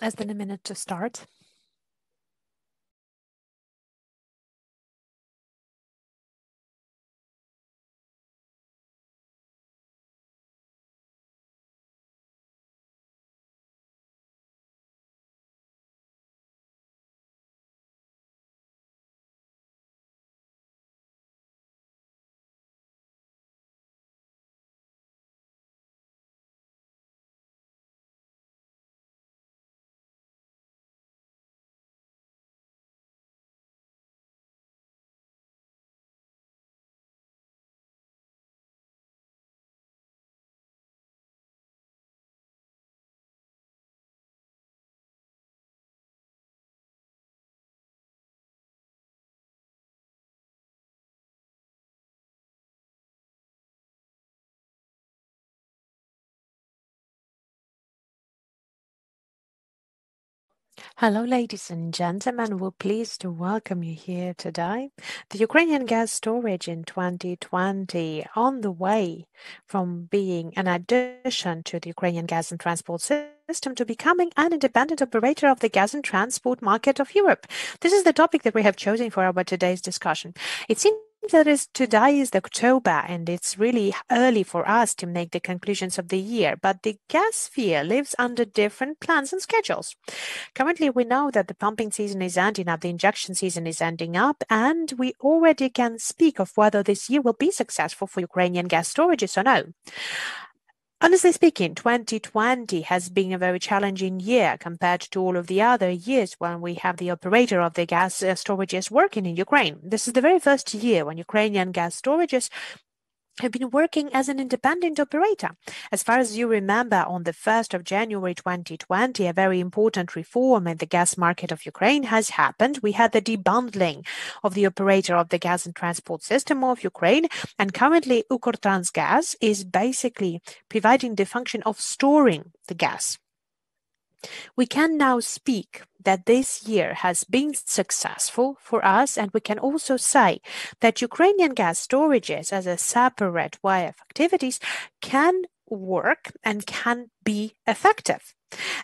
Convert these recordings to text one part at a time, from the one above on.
less than a minute to start. Hello, ladies and gentlemen. We're pleased to welcome you here today. The Ukrainian gas storage in 2020 on the way from being an addition to the Ukrainian gas and transport system to becoming an independent operator of the gas and transport market of Europe. This is the topic that we have chosen for our today's discussion. It seems that today is October and it's really early for us to make the conclusions of the year, but the gas sphere lives under different plans and schedules. Currently, we know that the pumping season is ending up, the injection season is ending up, and we already can speak of whether this year will be successful for Ukrainian gas storages or no. Honestly speaking, 2020 has been a very challenging year compared to all of the other years when we have the operator of the gas storages working in Ukraine. This is the very first year when Ukrainian gas storages have been working as an independent operator. As far as you remember, on the 1st of January 2020, a very important reform in the gas market of Ukraine has happened. We had the debundling of the operator of the gas and transport system of Ukraine, and currently Ukrtransgaz is basically providing the function of storing the gas. We can now speak that this year has been successful for us, and we can also say that Ukrainian gas storages as a separate way of activities can work and can be effective.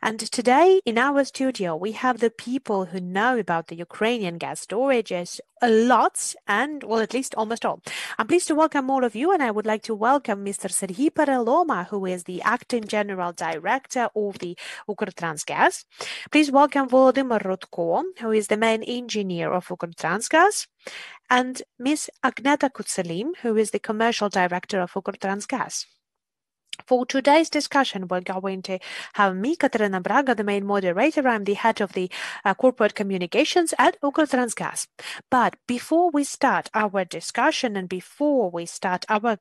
And today in our studio, we have the people who know about the Ukrainian gas storages a lot, and well, at least almost all. I'm pleased to welcome all of you, and I would like to welcome Mr. Serhiy Pereloma, who is the Acting General Director of the Ukrtransgaz. Please welcome Volodymyr Rudko, who is the main engineer of Ukrtransgaz, and Ms. Agneta Kutselim, who is the Commercial Director of Ukrtransgaz. For today's discussion, we're going to have me, Katerina Braga, the main moderator. I'm the head of the corporate communications at Ukrtransgaz. But before we start our discussion and before we start our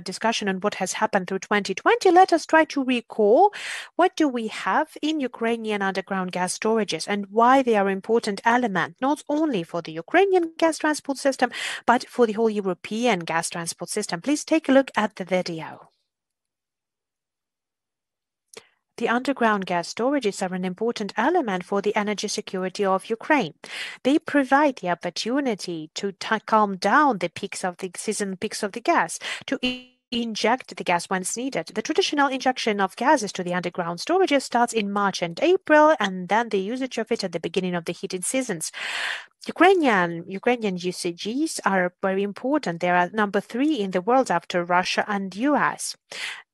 discussion on what has happened through 2020, let us try to recall what do we have in Ukrainian underground gas storages and why they are an important element, not only for the Ukrainian gas transport system, but for the whole European gas transport system. Please take a look at the video. The underground gas storages are an important element for the energy security of Ukraine. They provide the opportunity to calm down the peaks of the season peaks of the gas, to inject the gas when it's needed. The traditional injection of gases to the underground storages starts in March and April, and then the usage of it at the beginning of the heating seasons. Ukrainian UGS are very important. They are number 3 in the world after Russia and US.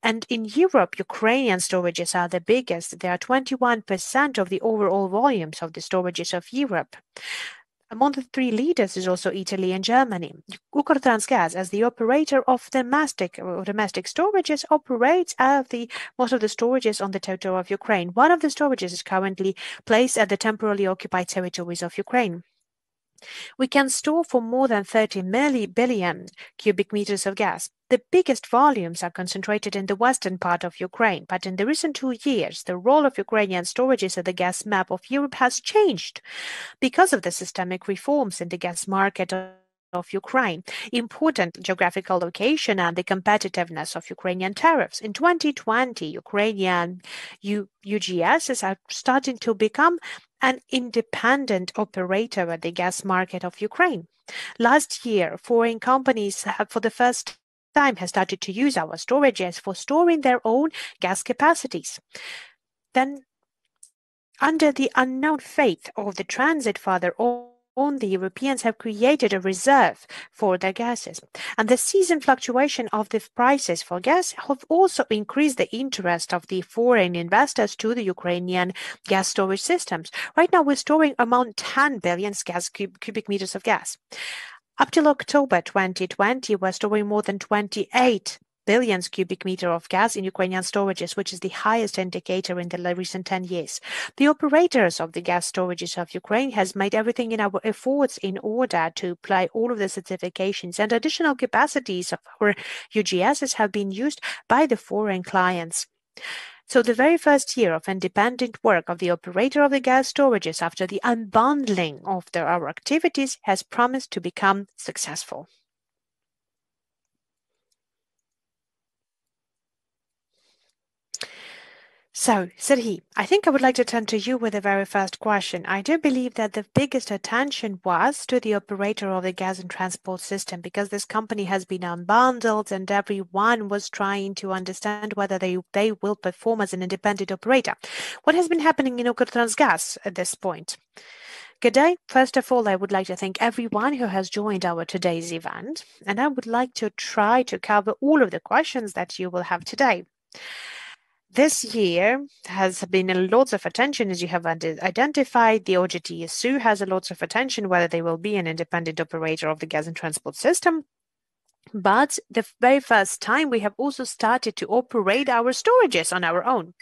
And in Europe, Ukrainian storages are the biggest. They are 21% of the overall volumes of the storages of Europe. Among the 3 leaders is also Italy and Germany. Ukrtransgaz, as the operator of domestic storages, operates most of the storages on the territory of Ukraine. One of the storages is currently placed at the temporarily occupied territories of Ukraine. We can store for more than 30 billion cubic meters of gas. The biggest volumes are concentrated in the western part of Ukraine, but in the recent 2 years, the role of Ukrainian storages at the gas map of Europe has changed because of the systemic reforms in the gas market of Ukraine, important geographical location, and the competitiveness of Ukrainian tariffs. In 2020, Ukrainian UGSs are starting to become an independent operator at the gas market of Ukraine. Last year, foreign companies have for the first time has started to use our storages for storing their own gas capacities. Then Under the unknown fate of the transit further on, the Europeans have created a reserve for their gases. And the season fluctuation of the prices for gas have also increased the interest of the foreign investors to the Ukrainian gas storage systems. Right now, we're storing around 10 billion cubic meters of gas. Up till October 2020, we're storing more than 28 billion cubic meter of gas in Ukrainian storages, which is the highest indicator in the recent 10 years. The operators of the gas storages of Ukraine has made everything in our efforts in order to apply all of the certifications, and additional capacities of our UGSs have been used by the foreign clients. So the very first year of independent work of the operator of the gas storages after the unbundling of our activities has promised to become successful. So, Serhi, I think I would like to turn to you with the very first question. I do believe that the biggest attention was to the operator of the gas and transport system, because this company has been unbundled and everyone was trying to understand whether they will perform as an independent operator. What has been happening in Ukrtransgaz at this point? Good day. First of all, I would like to thank everyone who has joined our today's event, and I would like to try to cover all of the questions that you will have today. This year has been lots of attention, as you have identified. The OGTSU has a lots of attention whether they will be an independent operator of the gas and transport system. But the very first time we have also started to operate our storages on our own.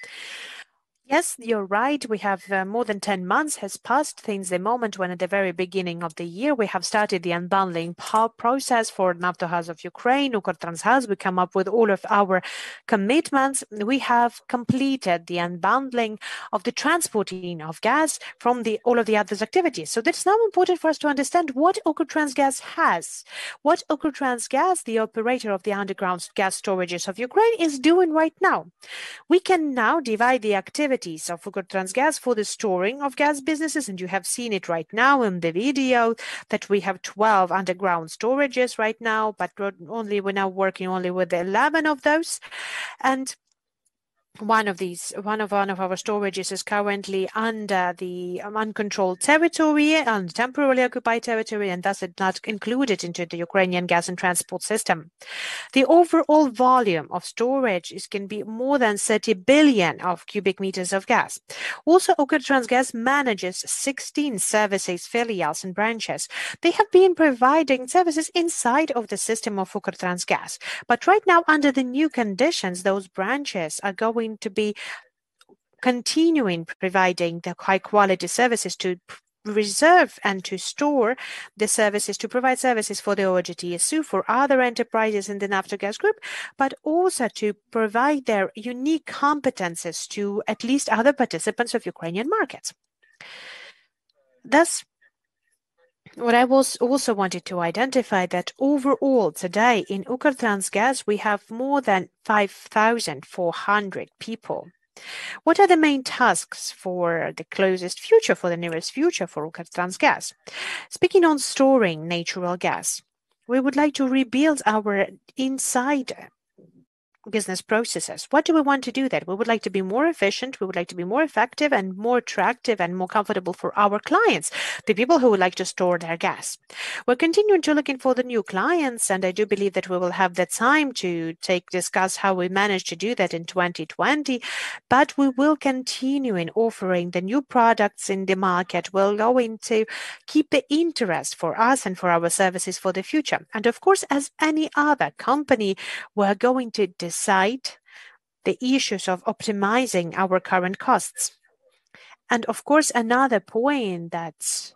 Yes, you're right. We have more than 10 months has passed since the moment when at the very beginning of the year we have started the unbundling process for Naftogaz of Ukraine, Ukrtransgaz. We come up with all of our commitments. We have completed the unbundling of the transporting of gas from all of the other activities. So it's now important for us to understand what Ukrtransgaz has, what Ukrtransgaz, the operator of the underground gas storages of Ukraine, is doing right now. We can now divide the activities of Ukrtransgaz for the storing of gas businesses, and you have seen it right now in the video that we have 12 underground storages right now, but we're now working only with 11 of those. And one of our storages is currently under the uncontrolled territory and temporarily occupied territory, and thus it's not included into the Ukrainian gas and transport system. The overall volume of storage can be more than 30 billion of cubic meters of gas. Also, Ukrtransgaz manages 16 services, filials, and branches. They have been providing services inside of the system of Ukrtransgaz, but right now, under the new conditions, those branches are going to be continuing providing the high quality services to reserve and to store the services, to provide services for the OGTSU, for other enterprises in the Naftogaz Group, but also to provide their unique competences to at least other participants of Ukrainian markets. Thus, what I was also wanted to identify that overall today in Ukrtransgaz we have more than 5,400 people. What are the main tasks for the closest future, for the nearest future for Ukrtransgaz? Speaking on storing natural gas, we would like to rebuild our inside business processes. What do we want to do that? We would like to be more efficient, we would like to be more effective and more attractive and more comfortable for our clients, the people who would like to store their gas. We're continuing to looking for the new clients, and I do believe that we will have the time to discuss how we managed to do that in 2020, but we will continue in offering the new products in the market. We're going to keep the interest for us and for our services for the future. And of course, as any other company, we're going to decide the issues of optimizing our current costs. And of course, another point that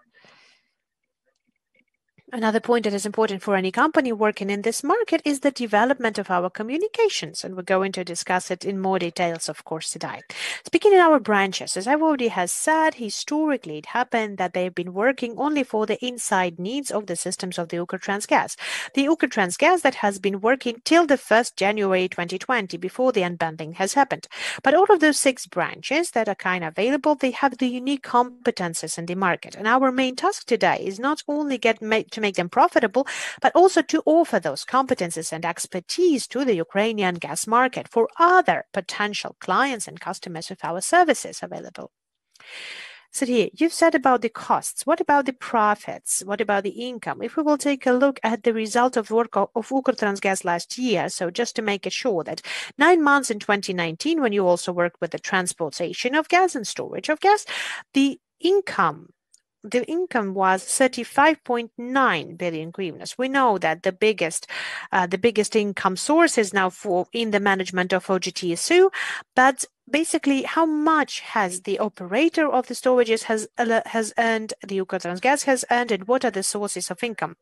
is important for any company working in this market is the development of our communications, and we're going to discuss it in more details, of course, today. Speaking in our branches, as I've already has said, historically it happened that they've been working only for the inside needs of the systems of the Ukrtransgaz. The Ukrtransgaz that has been working till the 1st January 2020, before the unbundling has happened. But all of those 6 branches that are kind of available, they have the unique competences in the market. And our main task today is not only to make them profitable, but also to offer those competences and expertise to the Ukrainian gas market for other potential clients and customers of our services available. So here, you've said about the costs. What about the profits? What about the income? If we will take a look at the result of work of Ukrtransgaz last year, so just to make it sure that 9 months in 2019, when you also worked with the transportation of gas and storage of gas, the income was 35.9 billion hryvnias. We know that the biggest income source is now in the management of OGTSU, but basically, how much has the operator of the storages has earned, the Ukrtransgaz has earned, and what are the sources of income?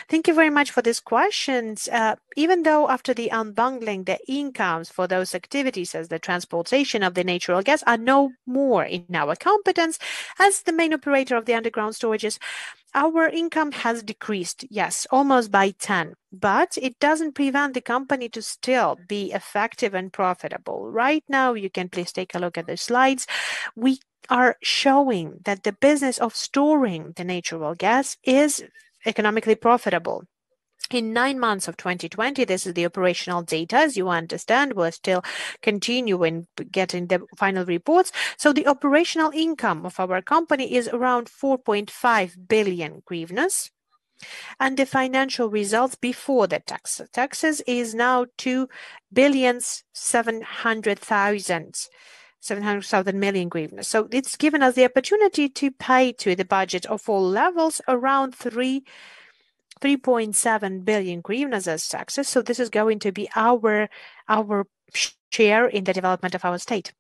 Thank you very much for these questions. Even though after the unbundling, the incomes for those activities as the transportation of the natural gas are no more in our competence as the main operator of the underground storages, our income has decreased, yes, almost by 10, but it doesn't prevent the company to still be effective and profitable. Right now, you can please take a look at the slides. We are showing that the business of storing the natural gas is economically profitable. In 9 months of 2020, this is the operational data. As you understand, we're still continuing getting the final reports. So the operational income of our company is around 4.5 billion hryvnias. And the financial results before the taxes is now 2,700,000 million hryvnias. So it's given us the opportunity to pay to the budget of all levels around 3.7 billion hryvnias as taxes. So this is going to be our share in the development of our state.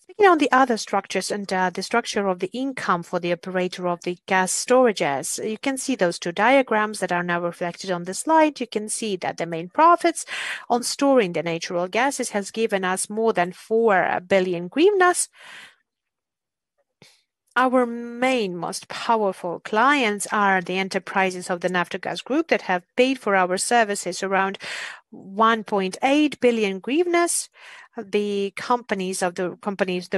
Speaking on the other structures and the structure of the income for the operator of the gas storages, you can see those two diagrams that are now reflected on the slide. You can see that the main profits on storing the natural gases has given us more than 4 billion hryvnias. Our main, most powerful clients are the enterprises of the Naftogaz Group that have paid for our services around 1.8 billion hryvnias. The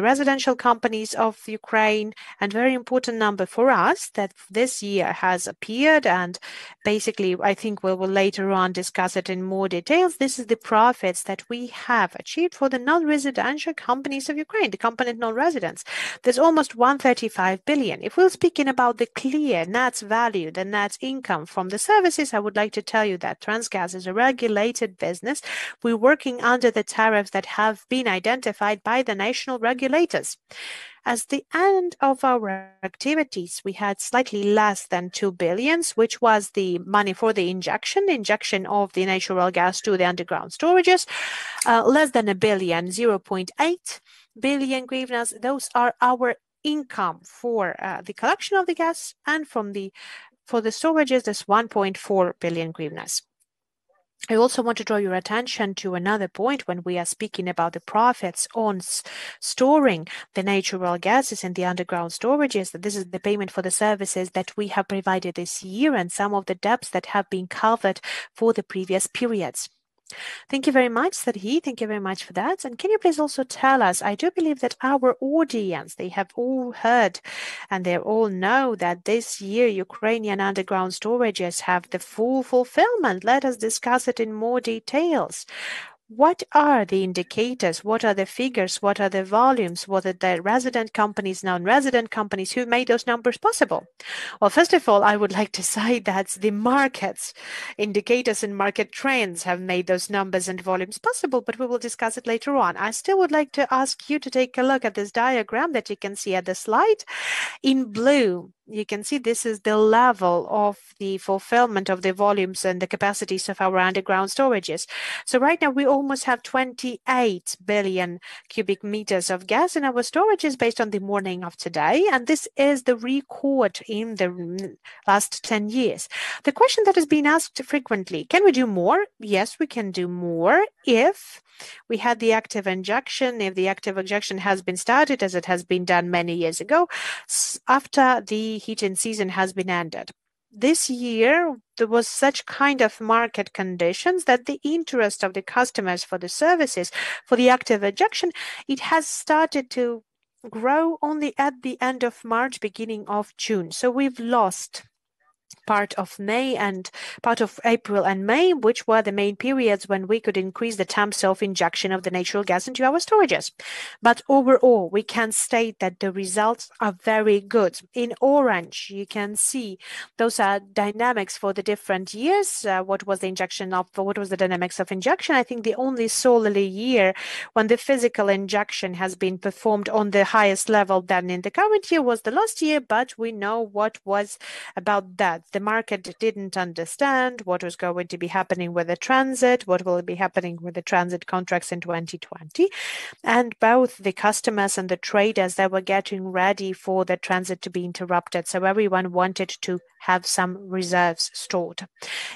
residential companies of Ukraine, and very important number for us that this year has appeared, and basically I think we will later on discuss it in more details. This is the profits that we have achieved for the non-residential companies of Ukraine, the component non-residents. There's almost 135 billion. If we're speaking about the clear net value, the net income from the services, I would like to tell you that Transgaz is a regulated business. We're working under the tariffs that have been identified by the national regulators. As the end of our activities, we had slightly less than 2 billion, which was the money for the injection of the natural gas to the underground storages, less than 1 billion, 0.8 billion hryvnias. Those are our income for the collection of the gas, and for the storages, that's 1.4 billion hryvnias. I also want to draw your attention to another point when we are speaking about the profits on storing the natural gases in the underground storages, that this is the payment for the services that we have provided this year and some of the debts that have been covered for the previous periods. Thank you very much, Serhiy. Thank you very much for that. And can you please also tell us, I do believe that our audience, they have all heard and they all know that this year Ukrainian underground storages have the full fulfillment. Let us discuss it in more details. What are the indicators? What are the figures? What are the volumes? What are the resident companies, non-resident companies who made those numbers possible? Well, first of all, I would like to say that the markets, indicators and market trends have made those numbers and volumes possible, but we will discuss it later on. I still would like to ask you to take a look at this diagram that you can see at the slide. In blue, you can see this is the level of the fulfillment of the volumes and the capacities of our underground storages. So right now we almost have 28 billion cubic meters of gas in our storages based on the morning of today. And this is the record in the last 10 years. The question that has been asked frequently, can we do more? Yes, we can do more if we had the active injection, if the active injection has been started as it has been done many years ago, after the heating season has been ended. This year, there was such kind of market conditions that the interest of the customers for the services, for the active injection, it has started to grow only at the end of March, beginning of June. So we've lost part of April and May, which were the main periods when we could increase the temps of injection of the natural gas into our storages. But overall, we can state that the results are very good. In orange, you can see those are dynamics for the different years. What was the dynamics of injection? I think the only solely year when the physical injection has been performed on the highest level than in the current year was the last year, but we know what was about that. The market didn't understand what was going to be happening with the transit, what will be happening with the transit contracts in 2020. And both the customers and the traders, they were getting ready for the transit to be interrupted. So everyone wanted to have some reserves stored.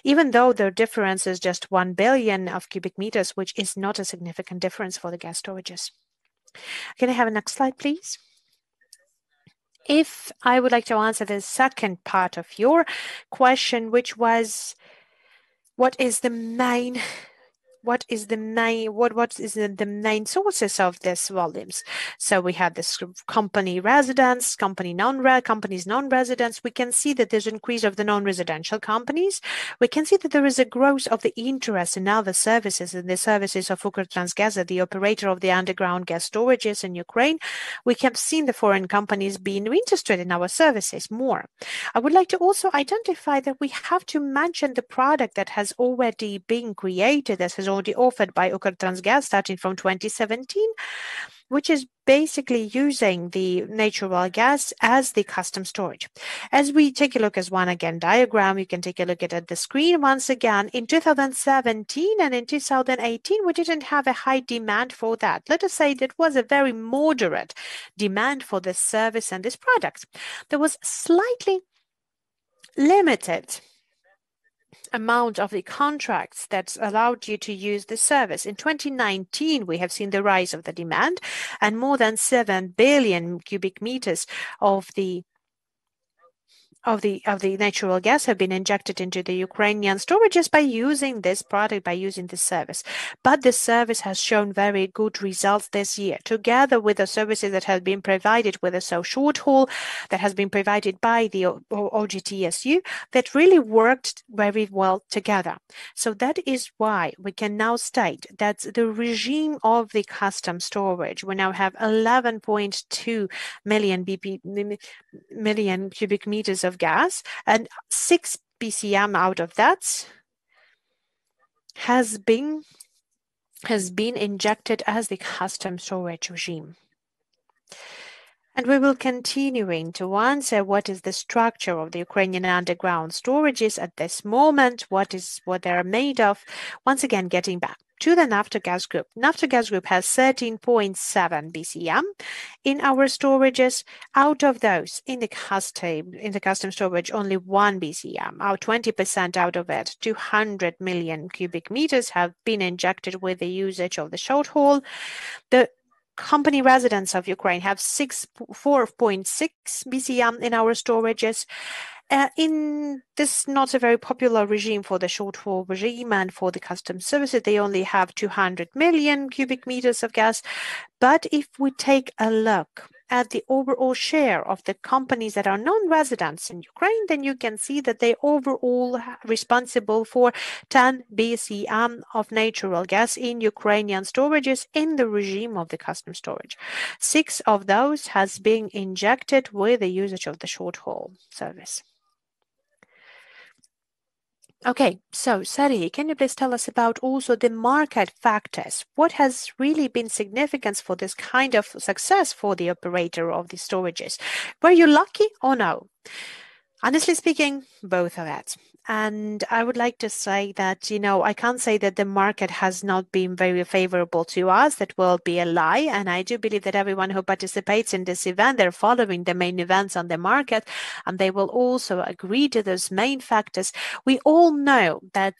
Even though the difference is just 1 billion of cubic meters, which is not a significant difference for the gas storages. Can I have a next slide, please? If I would like to answer the second part of your question, which was, what is the main sources of these volumes? So we have this company residents, companies non-residents. We can see that there's an increase of the non-residential companies. We can see that there is a growth of the interest in other services, in the services of Ukrtransgaz, the operator of the underground gas storages in Ukraine. We have seen the foreign companies being interested in our services more. I would like to also identify that we have to mention the product that has already been created, that has already offered by Ukrtransgaz starting from 2017, which is basically using the natural gas as the custom storage. As we take a look as one again diagram, you can take a look at the screen once again. In 2017 and in 2018, we didn't have a high demand for that. Let us say that was a very moderate demand for this service and this product. There was slightly limited amount of the contracts that allowed you to use the service. In 2019, we have seen the rise of the demand, and more than 7 billion cubic meters of the natural gas have been injected into the Ukrainian storages by using this product, by using this service. But this service has shown very good results this year, together with the services that have been provided with a so short haul that has been provided by the OGTSU that really worked very well together. So that is why we can now state that the regime of the custom storage, we now have 11.2 million cubic meters of gas, and 6 BCM out of that has been injected as the custom storage regime. And we will continuing to answer what is the structure of the Ukrainian underground storages at this moment, what they're made of. Once again, getting back to the Naftogaz Group. Naftogaz Group has 13.7 BCM in our storages. Out of those, in the custom storage, only 1 BCM, 20% out of it, 200 million cubic meters have been injected with the usage of the short haul. The company residents of Ukraine have 4.6 BCM in our storages. In this not a very popular regime for the short haul regime and for the custom services, they only have 200 million cubic meters of gas. But if we take a look at the overall share of the companies that are non-residents in Ukraine, then you can see that they overall responsible for 10 BCM of natural gas in Ukrainian storages in the regime of the custom storage. 6 of those has been injected with the usage of the short haul service. Okay, so Sari, can you please tell us about also the market factors? What has really been significant for this kind of success for the operator of the storages? Were you lucky or no? Honestly speaking, both of it. And I would like to say that, I can't say that the market has not been very favorable to us. That will be a lie. And I do believe that everyone who participates in this event, they're following the main events on the market, and they will also agree to those main factors. We all know that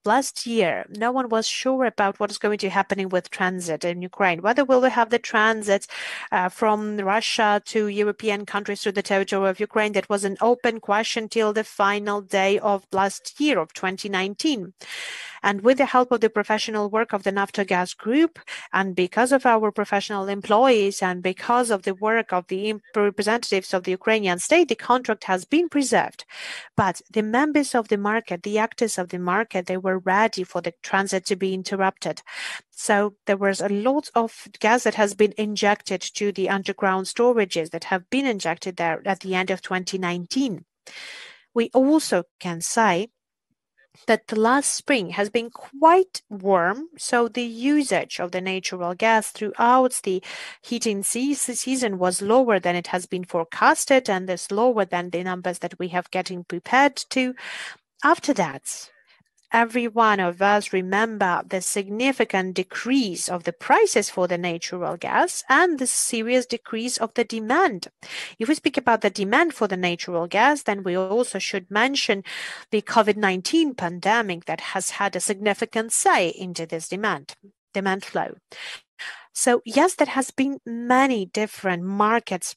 last year, no one was sure about what is going to happen with transit in Ukraine, whether we will have the transit from Russia to European countries through the territory of Ukraine. That was an open question till the final day of last year of 2019. And with the help of the professional work of the Naftogaz Group, and because of our professional employees, and because of the work of the representatives of the Ukrainian state, the contract has been preserved. But the members of the market, the actors of the market, they were ready for the transit to be interrupted. So there was a lot of gas that has been injected to the underground storages that have been injected there at the end of 2019. We also can say that the last spring has been quite warm, so the usage of the natural gas throughout the heating season was lower than it has been forecasted, and is lower than the numbers that we have getting prepared to. After that, every one of us remember the significant decrease of the prices for the natural gas and the serious decrease of the demand. If we speak about the demand for the natural gas, then we also should mention the COVID-19 pandemic that has had a significant say into this demand flow. So yes, there has been many different market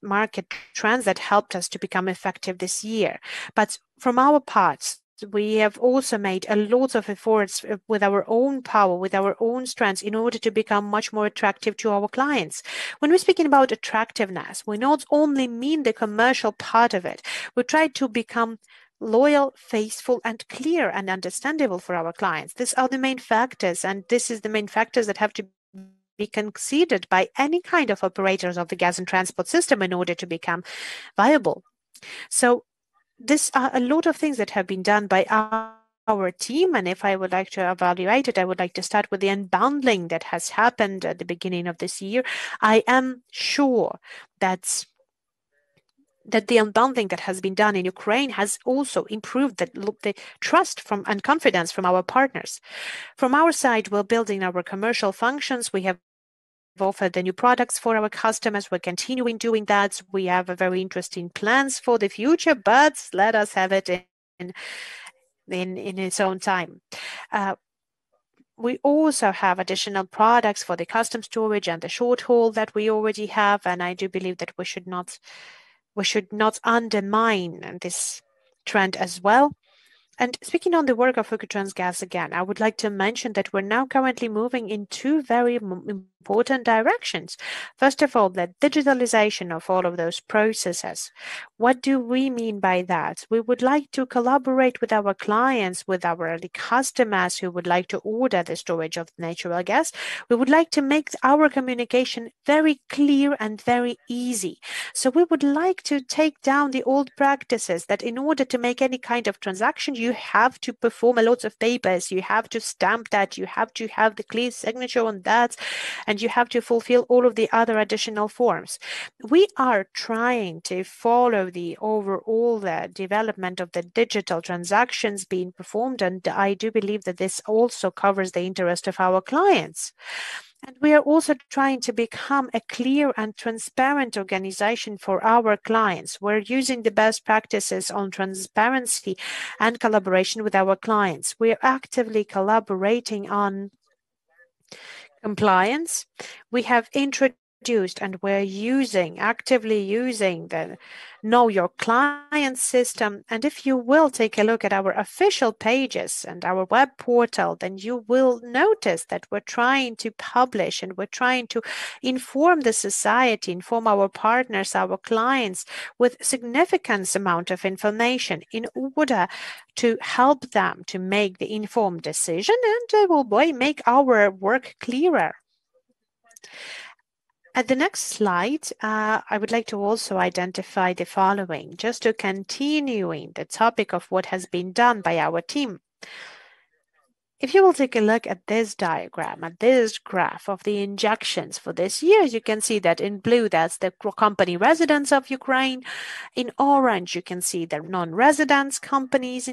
trends that helped us to become effective this year. But from our parts, we have also made a lot of efforts with our own power, with our own strengths, in order to become much more attractive to our clients. When we're speaking about attractiveness, we not only mean the commercial part of it, we try to become loyal, faithful, and clear and understandable for our clients. These are the main factors, and this is the main factors that have to be considered by any kind of operators of the gas and transport system in order to become viable. So these are a lot of things that have been done by our team, and if I would like to evaluate it, I would like to start with the unbundling that has happened at the beginning of this year. I am sure that the unbundling that has been done in Ukraine has also improved the trust and confidence from our partners. From our side, we're building our commercial functions. We have offered the new products for our customers. We're continuing doing that. We have a very interesting plans for the future, but let us have it in its own time. We also have additional products for the custom storage and the short haul that we already have, and I do believe that we should not undermine this trend as well. And speaking on the work of Ukrtransgaz again, I would like to mention that we're now currently moving in two very important directions. First of all, the digitalization of all of those processes. What do we mean by that? We would like to collaborate with our clients, with our customers who would like to order the storage of natural gas. We would like to make our communication very clear and very easy. So we would like to take down the old practices that in order to make any kind of transaction, you have to perform a lot of papers, you have to stamp that, you have to have the clear signature on that, and you have to fulfill all of the other additional forms. We are trying to follow the overall development of the digital transactions being performed, and I do believe that this also covers the interest of our clients. And we are also trying to become a clear and transparent organization for our clients. We're using the best practices on transparency and collaboration with our clients. We're actively collaborating on compliance. We have introduced and we're actively using the Know Your Client system. And if you will take a look at our official pages and our web portal, then you will notice that we're trying to publish and we're trying to inform the society, inform our partners, our clients with significant amount of information in order to help them to make the informed decision and make our work clearer. At the next slide, I would like to also identify the following, just to continuing the topic of what has been done by our team. If you will take a look at this diagram, at this graph of the injections for this year, you can see that in blue, that's the company residents of Ukraine. In orange, you can see the non-residents companies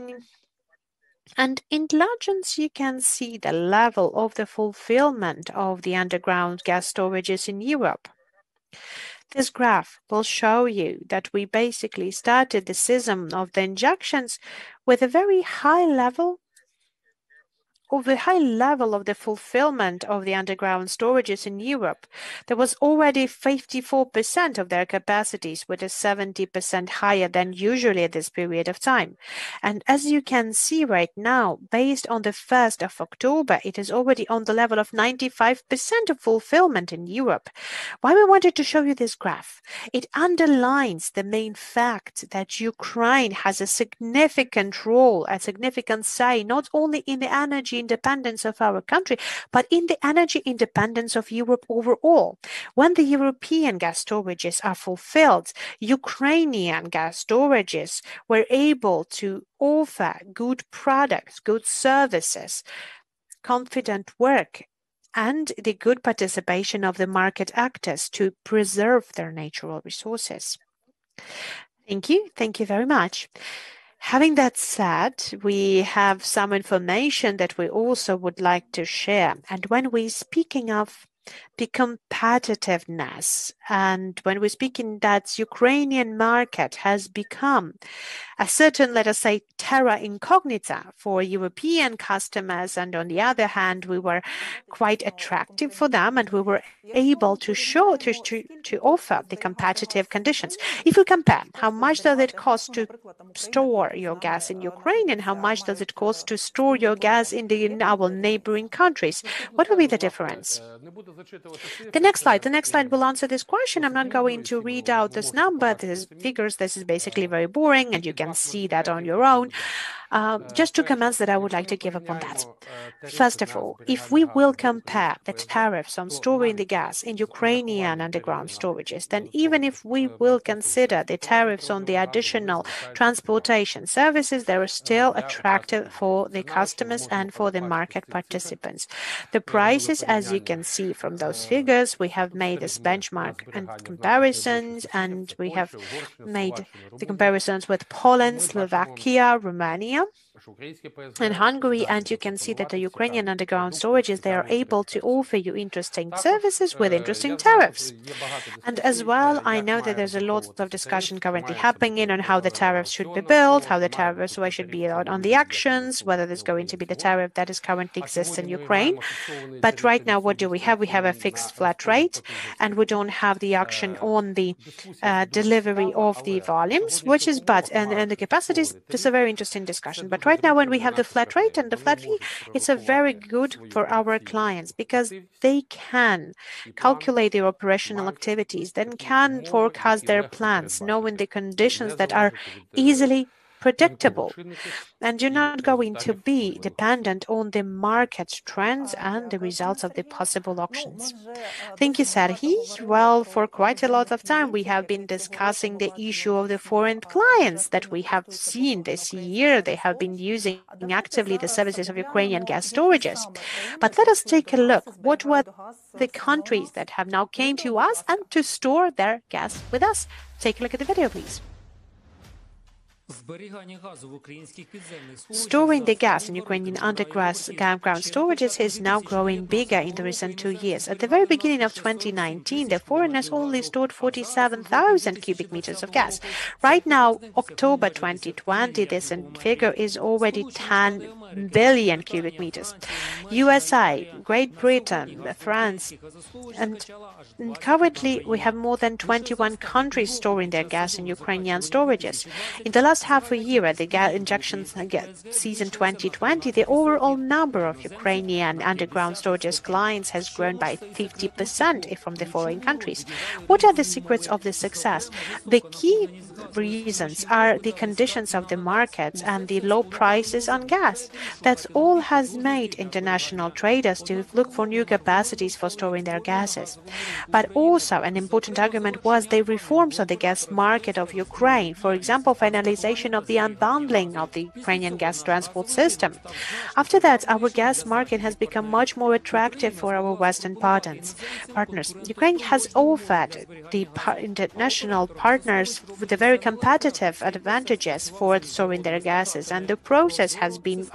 and in legends, you can see the level of the fulfillment of the underground gas storages in Europe. This graph will show you that we basically started the season of the injections with a very high level of the high level of the fulfillment of the underground storages in Europe. There was already 54% of their capacities, which is 70% higher than usually at this period of time. And as you can see right now, based on the 1st of October, it is already on the level of 95% of fulfillment in Europe. Why we wanted to show you this graph? It underlines the main fact that Ukraine has a significant role, a significant say, not only in the energy independence of our country, but in the energy independence of Europe overall. When the European gas storages are fulfilled, Ukrainian gas storages were able to offer good products, good services, confident work, and the good participation of the market actors to preserve their natural resources. Thank you. Thank you very much. Having that said, we have some information that we also would like to share. And when we're speaking of the competitiveness, and when we're speaking that Ukrainian market has become a certain, let us say, terra incognita for European customers, and on the other hand, we were quite attractive for them, and we were able to show to offer the competitive conditions. If you compare how much does it cost to store your gas in Ukraine and how much does it cost to store your gas in our neighboring countries, what will be the difference? The next slide will answer this question. I'm not going to read out this number, these figures. This is basically very boring, and you can see that on your own. Just two comments that I would like to give upon that. First of all, if we will compare the tariffs on storing the gas in Ukrainian underground storages, then even if we will consider the tariffs on the additional transportation services, they are still attractive for the customers and for the market participants. The prices, as you can see from those figures, we have made this benchmark and comparisons, and we have made the comparisons with Poland, Slovakia, Romania, and Hungary, and you can see that the Ukrainian underground storages, they are able to offer you interesting services with interesting tariffs. And as well, I know that there's a lot of discussion currently happening on how the tariffs should be built, how the tariffs should be on the actions, whether there's going to be the tariff that is currently exists in Ukraine. But right now, what do we have? We have a fixed flat rate, and we don't have the action on the delivery of the volumes, which is and the capacities. It's a very interesting discussion. But right now, when we have the flat rate and the flat fee, it's a very good for our clients because they can calculate their operational activities, then can forecast their plans, knowing the conditions that are easily predictable, and you're not going to be dependent on the market trends and the results of the possible auctions. Thank you, Serhi. Well, for quite a lot of time, we have been discussing the issue of the foreign clients that we have seen this year. They have been using actively the services of Ukrainian gas storages. But let us take a look. What were the countries that have now came to us and to store their gas with us? Take a look at the video, please. Storing the gas in Ukrainian underground storages is now growing bigger in the recent 2 years. At the very beginning of 2019, the foreigners only stored 47,000 cubic meters of gas. Right now, October 2020, this figure is already 10 billion cubic meters. USA, Great Britain, France, and currently we have more than 21 countries storing their gas in Ukrainian storages. In the last half a year at the gas injection season 2020, the overall number of Ukrainian underground storages clients has grown by 50% from the foreign countries. What are the secrets of this success? The key reasons are the conditions of the markets and the low prices on gas. That's all has made international traders to look for new capacities for storing their gases. But also an important argument was the reforms of the gas market of Ukraine. For example, finalization of the unbundling of the Ukrainian gas transport system. After that, our gas market has become much more attractive for our Western partners. Ukraine has offered the international partners with the very competitive advantages for storing their gases, and the process has been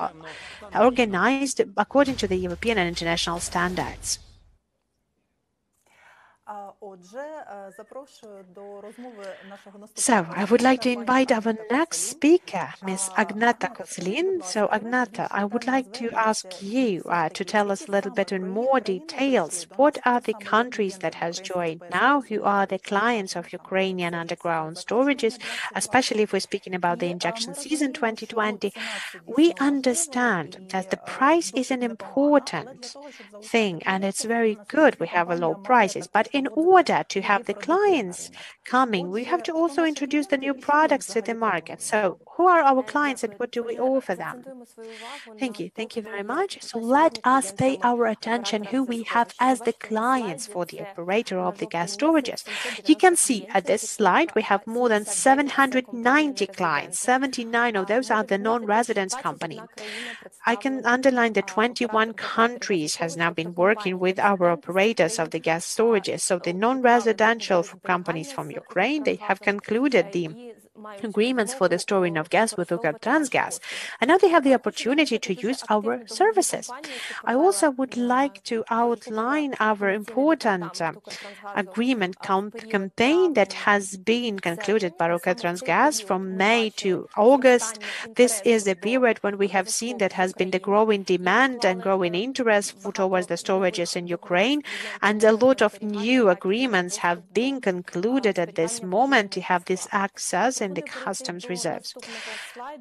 organized according to the European and international standards. So, I would like to invite our next speaker, Ms. Agnata Kozlin. So, Agnata, I would like to ask you to tell us a little bit in more details. What are the countries that has joined now? Who are the clients of Ukrainian underground storages, especially if we're speaking about the injection season 2020? We understand that the price is an important thing and it's very good we have a low prices, but in order to have the clients coming, we have to also introduce the new products to the market. So who are our clients and what do we offer them? Thank you. Thank you very much. So let us pay our attention who we have as the clients for the operator of the gas storages. You can see at this slide we have more than 790 clients. 79 of those are the non-residents company. I can underline that 21 countries has now been working with our operators of the gas storages. So the non-residential companies from Ukraine, they have concluded the agreements for the storing of gas with Ukrtransgaz, and now they have the opportunity to use our services. I also would like to outline our important agreement campaign that has been concluded by Ukrtransgaz from May to August. This is the period when we have seen that has been the growing demand and growing interest towards the storages in Ukraine, and a lot of new agreements have been concluded at this moment to have this access in the customs reserves.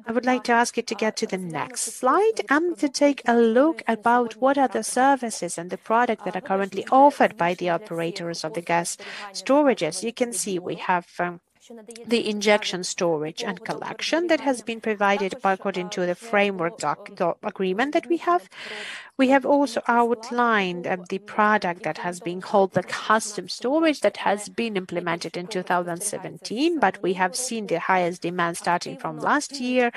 I would like to ask you to get to the next slide and to take a look about what are the services and the products that are currently offered by the operators of the gas storages. You can see we have the injection storage and collection that has been provided according to the framework agreement that we have. We have also outlined the product that has been called the custom storage that has been implemented in 2017, but we have seen the highest demand starting from last year,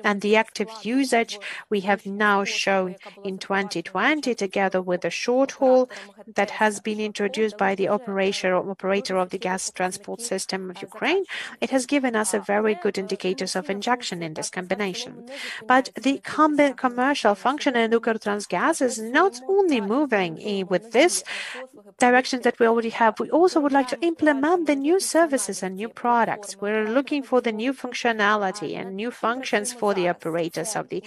and the active usage we have now shown in 2020 together with the short haul that has been introduced by the operator of the gas transport system of Ukraine. It has given us a very good indicators of injection in this combination. But the commercial function in Ukrtransgaz is not only moving with this direction that we already have, we also would like to implement the new services and new products. We're looking for the new functionality and new functions for the operators of the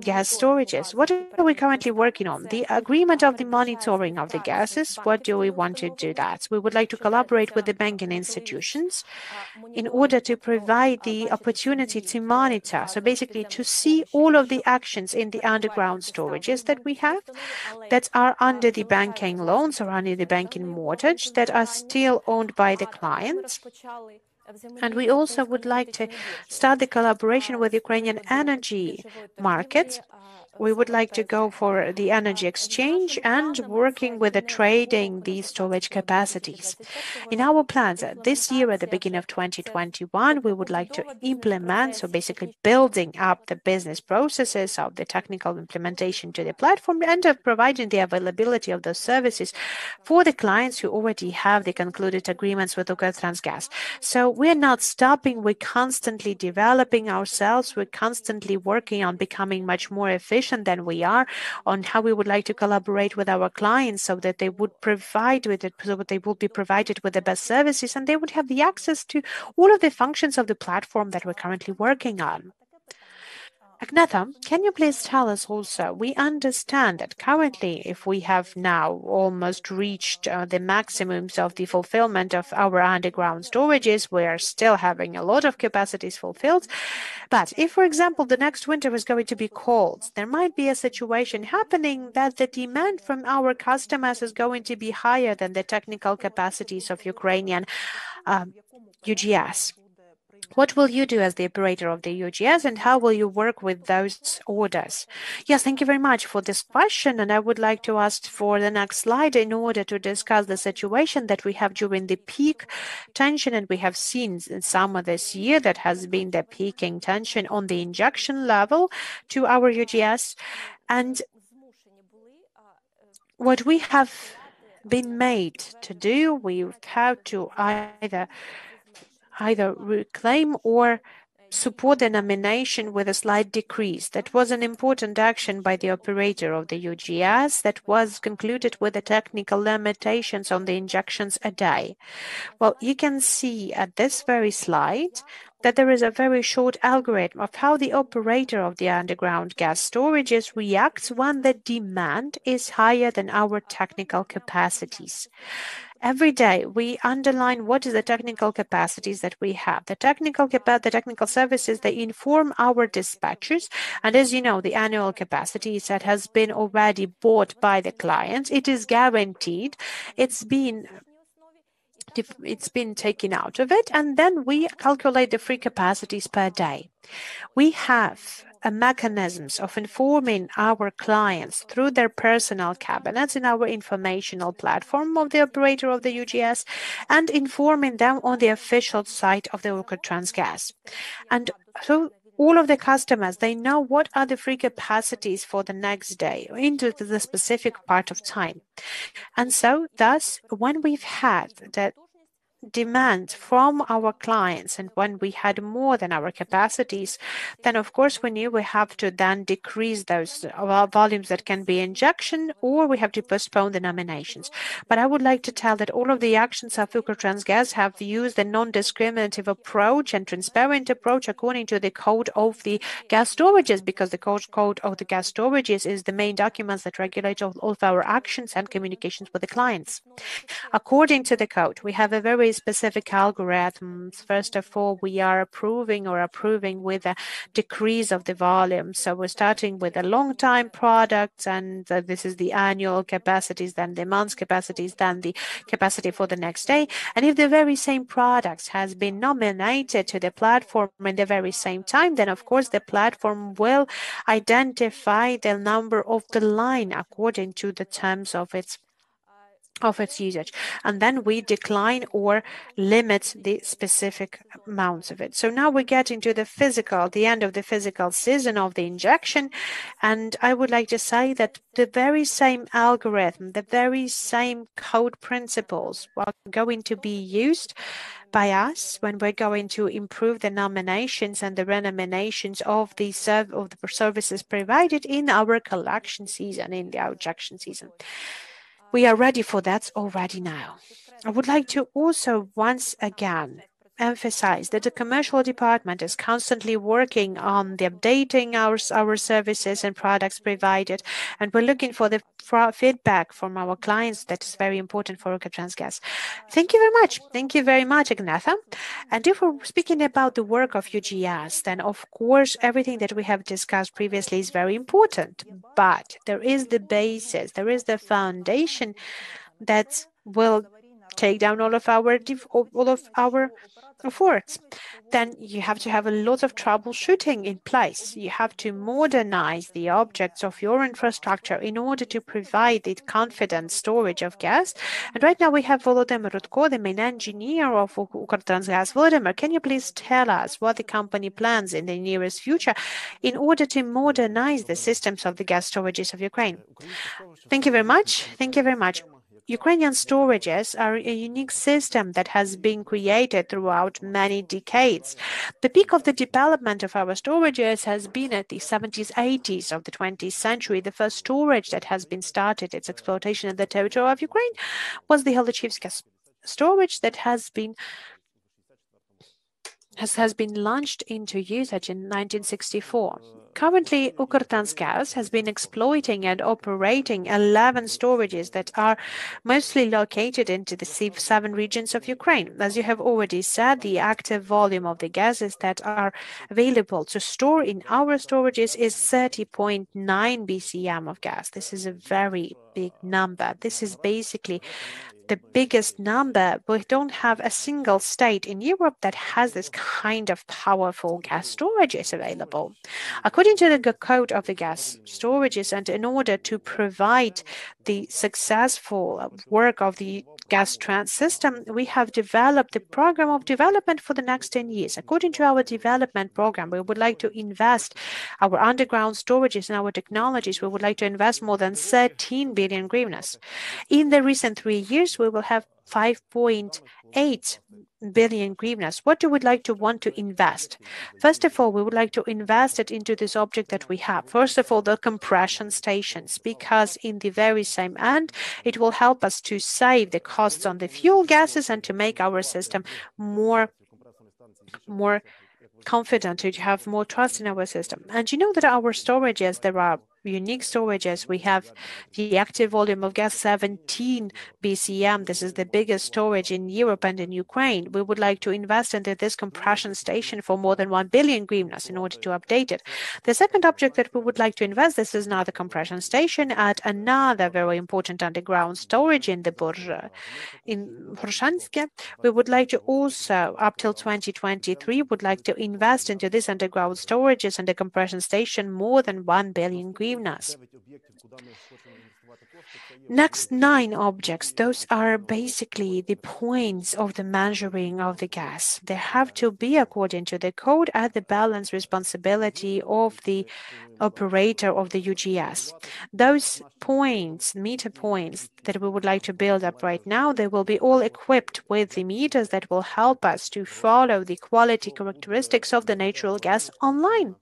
gas storages. What are we currently working on? The agreement of the monitoring of the gases. What do we want to do that? We would like to collaborate with the banking institutions in order to provide the opportunity to monitor, so basically to see all of the actions in the underground storages that we have that are under the banking loans or under the banking mortgage that are still owned by the clients. And we also would like to start the collaboration with Ukrainian energy markets. We would like to go for the energy exchange and working with the trading these storage capacities. In our plans this year, at the beginning of 2021, we would like to implement, so basically building up the business processes of the technical implementation to the platform and of providing the availability of those services for the clients who already have the concluded agreements with Ukrtransgaz. So we're not stopping, we're constantly developing ourselves, we're constantly working on becoming much more efficient than we are, on how we would like to collaborate with our clients so that they would provide with it, so that they will be provided with the best services and they would have the access to all of the functions of the platform that we're currently working on. Agnata, can you please tell us also, we understand that currently if we have now almost reached the maximums of the fulfillment of our underground storages, we are still having a lot of capacities fulfilled. But if, for example, the next winter is going to be cold, there might be a situation happening that the demand from our customers is going to be higher than the technical capacities of Ukrainian UGS. What will you do as the operator of the UGS and how will you work with those orders? Yes, thank you very much for this question. And I would like to ask for the next slide in order to discuss the situation that we have during the peak tension. And we have seen in summer this year that has been the peaking tension on the injection level to our UGS. And what we have been made to do, we've had to either reclaim or support the nomination with a slight decrease. That was an important action by the operator of the UGS that was concluded with the technical limitations on the injections a day. Well, you can see at this very slide that there is a very short algorithm of how the operator of the underground gas storages reacts when the demand is higher than our technical capacities. Every day, we underline what is the technical capacities that we have. The technical services, they inform our dispatchers. And as you know, the annual capacity that has been already bought by the clients, it is guaranteed. It's been taken out of it, and then we calculate the free capacities per day. We have mechanisms of informing our clients through their personal cabinets in our informational platform of the operator of the UGS and informing them on the official site of the Ukrtransgaz. And so all of the customers, they know what are the free capacities for the next day into the specific part of time. And so thus, when we've had that demand from our clients and when we had more than our capacities, then of course we knew we have to then decrease those volumes that can be injection, or we have to postpone the nominations. But I would like to tell that all of the actions of Ukrtransgaz have used a non-discriminative approach and transparent approach according to the code of the gas storages, because the code of the gas storages is the main documents that regulate all of our actions and communications with the clients. According to the code, we have a very specific algorithms. First of all, we are approving with a decrease of the volume. So we're starting with the long time products, and this is the annual capacities, then the month's capacities, then the capacity for the next day. And if the very same products has been nominated to the platform in the very same time, then of course the platform will identify the number of the line according to the terms of its usage, and then we decline or limit the specific amounts of it. So now we get into the end of the physical season of the injection, and I would like to say that the very same algorithm, the very same code principles are going to be used by us when we're going to improve the nominations and the renominations of the services provided in our collection season, in the injection season. We are ready for that already now. I would like to also once again emphasize that the commercial department is constantly working on the updating our services and products provided, and we're looking for the feedback from our clients. That is very important for Ukrtransgaz. Thank you very much. Thank you very much, Agnetha. And if we're speaking about the work of UGS, then of course everything that we have discussed previously is very important, but there is the basis, there is the foundation that will take down all of our efforts. Then you have to have a lot of troubleshooting in place. You have to modernize the objects of your infrastructure in order to provide the confident storage of gas. And right now we have Volodymyr Rudko, the main engineer of Ukrtransgaz. Volodymyr, can you please tell us what the company plans in the nearest future in order to modernize the systems of the gas storages of Ukraine? Thank you very much. Thank you very much. Ukrainian storages are a unique system that has been created throughout many decades. The peak of the development of our storages has been at the 70s, 80s of the 20th century. The first storage that has been started its exploitation in the territory of Ukraine was the Halachivska storage that has been launched into usage in 1964. Currently, Ukrtransgaz has been exploiting and operating 11 storages that are mostly located into the 7 regions of Ukraine. As you have already said, the active volume of the gases that are available to store in our storages is 30.9 BCM of gas. This is a very big number. This is basically the biggest number. We don't have a single state in Europe that has this kind of powerful gas storages available. According to the code of the gas storages, and in order to provide the successful work of the gas trans system, we have developed the program of development for the next 10 years. According to our development program, we would like to invest our underground storages and our technologies. We would like to invest more than 13 billion hryvnias. In the recent 3 years, we will have 5.8 billion hryvnias. What do we like to want to invest? First of all, we would like to invest it into this object that we have. First of all, the compression stations, because in the very same end, it will help us to save the costs on the fuel gases and to make our system more confident, to have more trust in our system. And you know that our storages, there are unique storages. We have the active volume of gas 17 BCM. This is the biggest storage in Europe and in Ukraine. We would like to invest into this compression station for more than 1 billion hryvnias in order to update it. The second object that we would like to invest, this is another compression station at another very important underground storage in the in Porshanske. We would like to also, up till 2023, would like to invest into this underground storages and the compression station more than 1 billion hryvnias. Next 9 objects, those are basically the points of the measuring of the gas. They have to be according to the code at the balance responsibility of the operator of the UGS. Those points, meter points that we would like to build up right now, they will be all equipped with the meters that will help us to follow the quality characteristics of the natural gas online.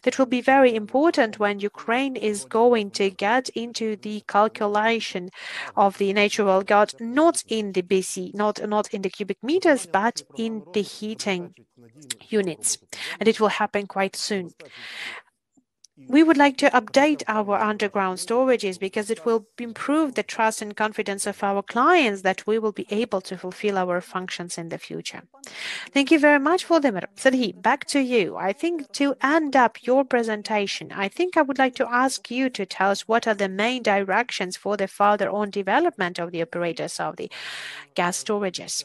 That will be very important when Ukraine is going to get into the calculation of the natural gas, not in the BC, not in the cubic meters, but in the heating units. And it will happen quite soon. We would like to update our underground storages because it will improve the trust and confidence of our clients that we will be able to fulfill our functions in the future. Thank you very much, Vladimir. Sergei, back to you. I think to end up your presentation, I think I would like to ask you to tell us what are the main directions for the further on development of the operators of the gas storages.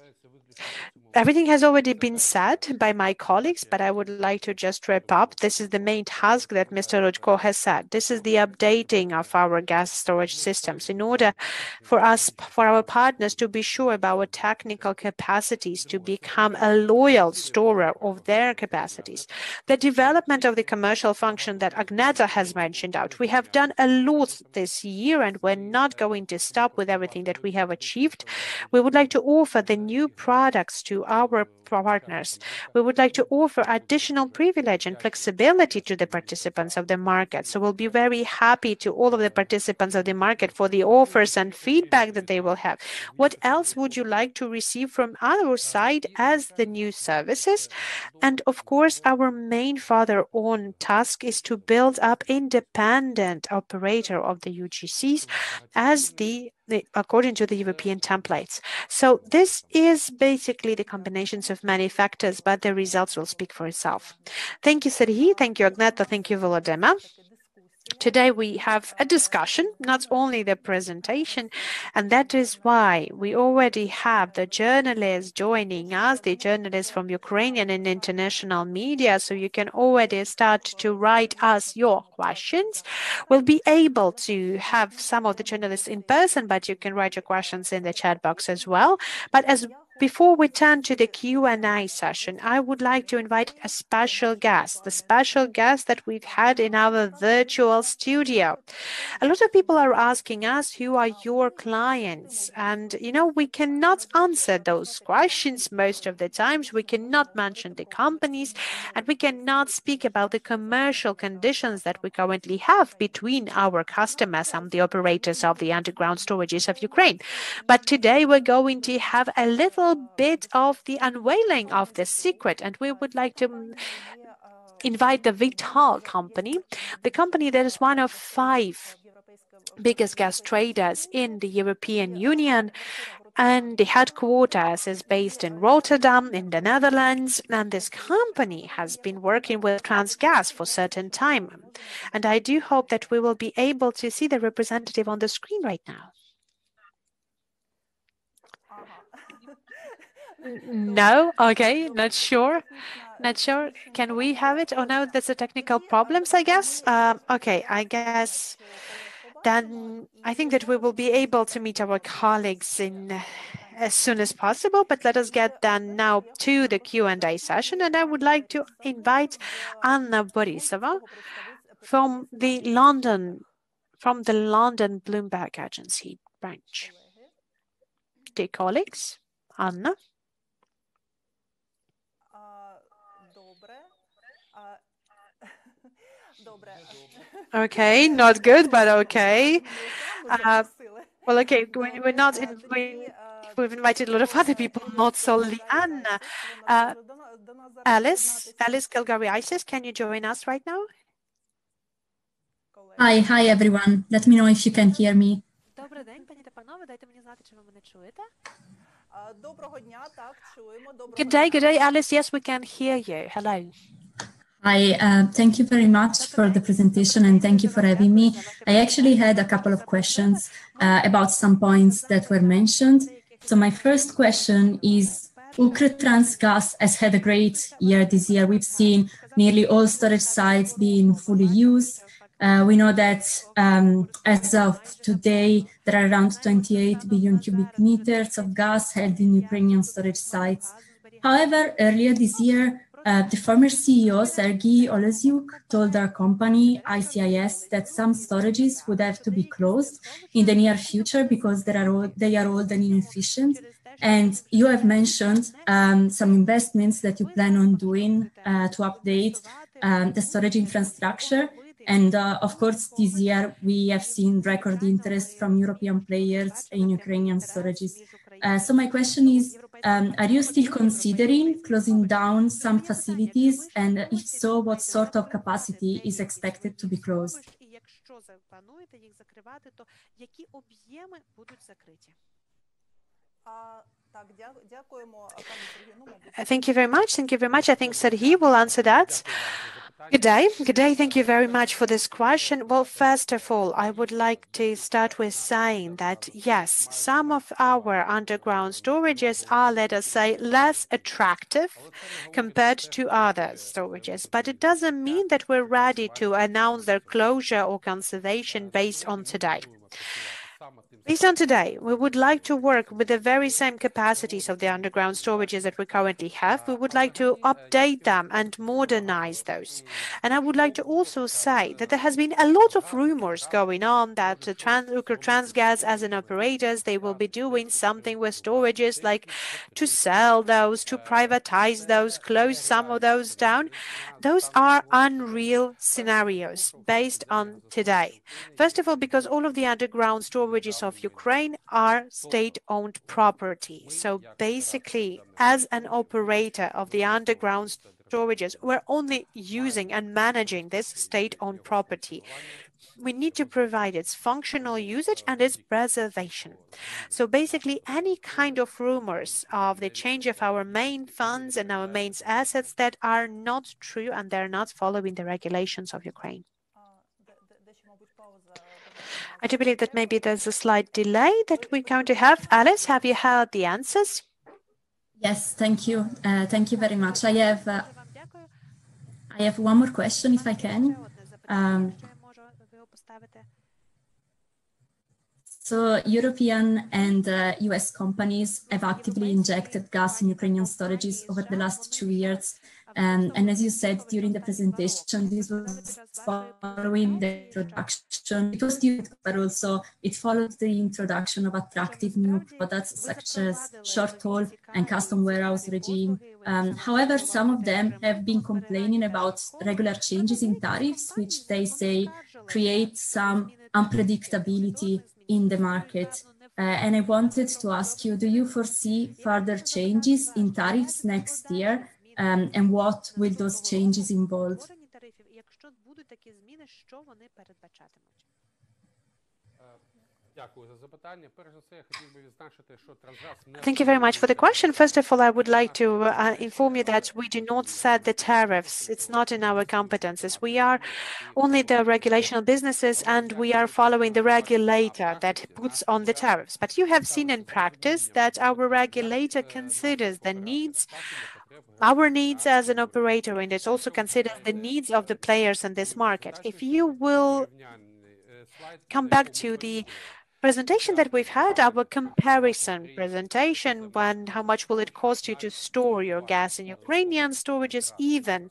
Everything has already been said by my colleagues, but I would like to just wrap up. This is the main task that Mr. Rudko has said. This is the updating of our gas storage systems in order for us, for our partners to be sure about our technical capacities to become a loyal storer of their capacities. The development of the commercial function that Agneta has mentioned out. We have done a lot this year and we're not going to stop with everything that we have achieved. We would like to offer the new products to our partners. We would like to offer additional privilege and flexibility to the participants of the market. So we'll be very happy to all of the participants of the market for the offers and feedback that they will have. What else would you like to receive from our side as the new services? And of course, our main further on task is to build up independent operator of the UGCs as according to the European templates. So this is basically the combinations of many factors, but the results will speak for itself. Thank you, Sergei. Thank you, Agneta. Thank you, Volodymyr. Today we have a discussion, not only the presentation, and that is why we already have the journalists joining us, the journalists from Ukrainian and international media, so you can already start to write us your questions. We'll be able to have some of the journalists in person, but you can write your questions in the chat box as well. But before we turn to the Q&A session, I would like to invite a special guest, the special guest that we've had in our virtual studio. A lot of people are asking us, who are your clients? And, we cannot answer those questions most of the times. We cannot mention the companies, and we cannot speak about the commercial conditions that we currently have between our customers and the operators of the underground storages of Ukraine. But today we're going to have a little bit of the unveiling of the secret, and we would like to invite the Vital company, the company that is one of 5 biggest gas traders in the European Union, and the headquarters is based in Rotterdam in the Netherlands, and this company has been working with Transgaz for a certain time. And I do hope that we will be able to see the representative on the screen right now. No? Okay, not sure. Not sure. Can we have it? Oh no, there's a technical problems, I guess. Okay, I guess then I think that we will be able to meet our colleagues as soon as possible, but let us get then now to the Q&A session, and I would like to invite Anna Borisova from the London Bloomberg Agency branch. Dear colleagues, Anna. Okay, not good, but okay. Well, okay, we've invited a lot of other people, not solely Anna. Uh, Alice Kilgariitis, can you join us right now? Hi everyone. Let me know if you can hear me. Добрий день, пані та панове. Дайте мені знати, чи ви мене чуєте. Доброго дня, так, чуємо. Good day, Alice. Yes, we can hear you. Hello. Hi, thank you very much for the presentation and thank you for having me. I actually had a couple of questions about some points that were mentioned. So my first question is, Ukrtransgaz has had a great year this year. We've seen nearly all storage sites being fully used. We know that as of today, there are around 28 billion cubic meters of gas held in Ukrainian storage sites. However, earlier this year, the former CEO, Sergei Olesyuk, told our company, ICIS, that some storages would have to be closed in the near future because they are old and inefficient. And you have mentioned some investments that you plan on doing to update the storage infrastructure. And of course, this year, we have seen record interest from European players in Ukrainian storages. So my question is, are you still considering closing down some facilities? And if so, what sort of capacity is expected to be closed? Thank you very much. Thank you very much. I think Sergei will answer that. Good day. Good day. Thank you very much for this question. Well, first of all, I would like to start with saying that, yes, some of our underground storages are, let us say, less attractive compared to other storages. But it doesn't mean that we're ready to announce their closure or conservation based on today. Based on today, we would like to work with the very same capacities of the underground storages that we currently have. We would like to update them and modernize those. And I would like to also say that there has been a lot of rumors going on that Ukrtransgaz as an operators, they will be doing something with storages like to sell those, to privatize those, close some of those down. Those are unreal scenarios based on today. First of all, because all of the underground storages of Ukraine are state-owned property. So basically, as an operator of the underground storages, we're only using and managing this state-owned property. We need to provide its functional usage and its preservation. So basically, any kind of rumors of the change of our main funds and our main assets that are not true and they're not following the regulations of Ukraine. I do believe that maybe there's a slight delay that we're going to have. Alice, have you heard the answers? Yes, thank you. Thank you very much. I have one more question, if I can. So European and US companies have actively injected gas in Ukrainian storages over the last 2 years. And as you said during the presentation, this was following the introduction. It was due, but also it followed the introduction of attractive new products such as short-haul and custom warehouse regime. However, some of them have been complaining about regular changes in tariffs, which they say create some unpredictability in the market. And I wanted to ask you, do you foresee further changes in tariffs next year? And what will those changes involve? Thank you very much for the question. First of all, I would like to inform you that we do not set the tariffs. It's not in our competences. We are only the regulational businesses and we are following the regulator that puts on the tariffs. But you have seen in practice that our regulator considers the needs, our needs as an operator, and it also considers the needs of the players in this market. If you will come back to the presentation that we've had, our comparison presentation, when how much will it cost you to store your gas in Ukrainian storages, even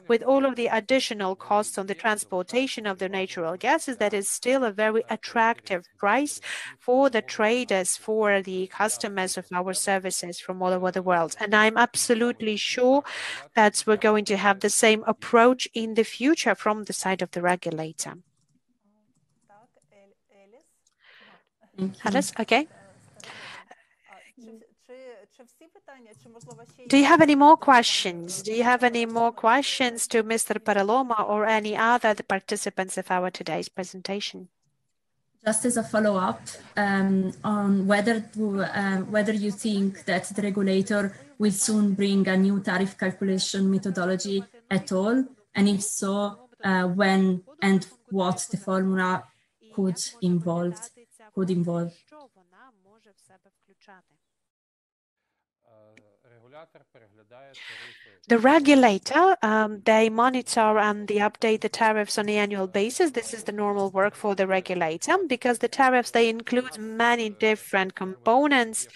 with all of the additional costs on the transportation of the natural gases, that is still a very attractive price for the traders, for the customers of our services from all over the world. And I'm absolutely sure that we're going to have the same approach in the future from the side of the regulator. Alice, okay. Do you have any more questions? Do you have any more questions to Mr. Paraloma or any other participants of our today's presentation? Just as a follow-up on whether you think that the regulator will soon bring a new tariff calculation methodology at all, and if so, when and what the formula could involve. The regulator, they monitor and they update the tariffs on an annual basis. This is the normal work for the regulator, because the tariffs, they include many different components.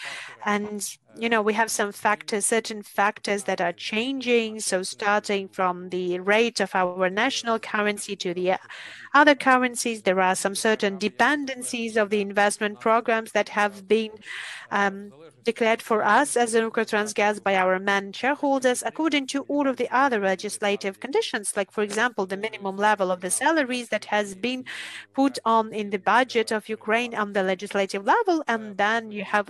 And, you know, we have some factors, certain factors that are changing. So starting from the rate of our national currency to the other currencies, there are some certain dependencies of the investment programs that have been declared for us as Ukrtransgaz by our main shareholders according to all of the other legislative conditions, like, for example, the minimum level of the salaries that has been put on in the budget of Ukraine on the legislative level. And then you have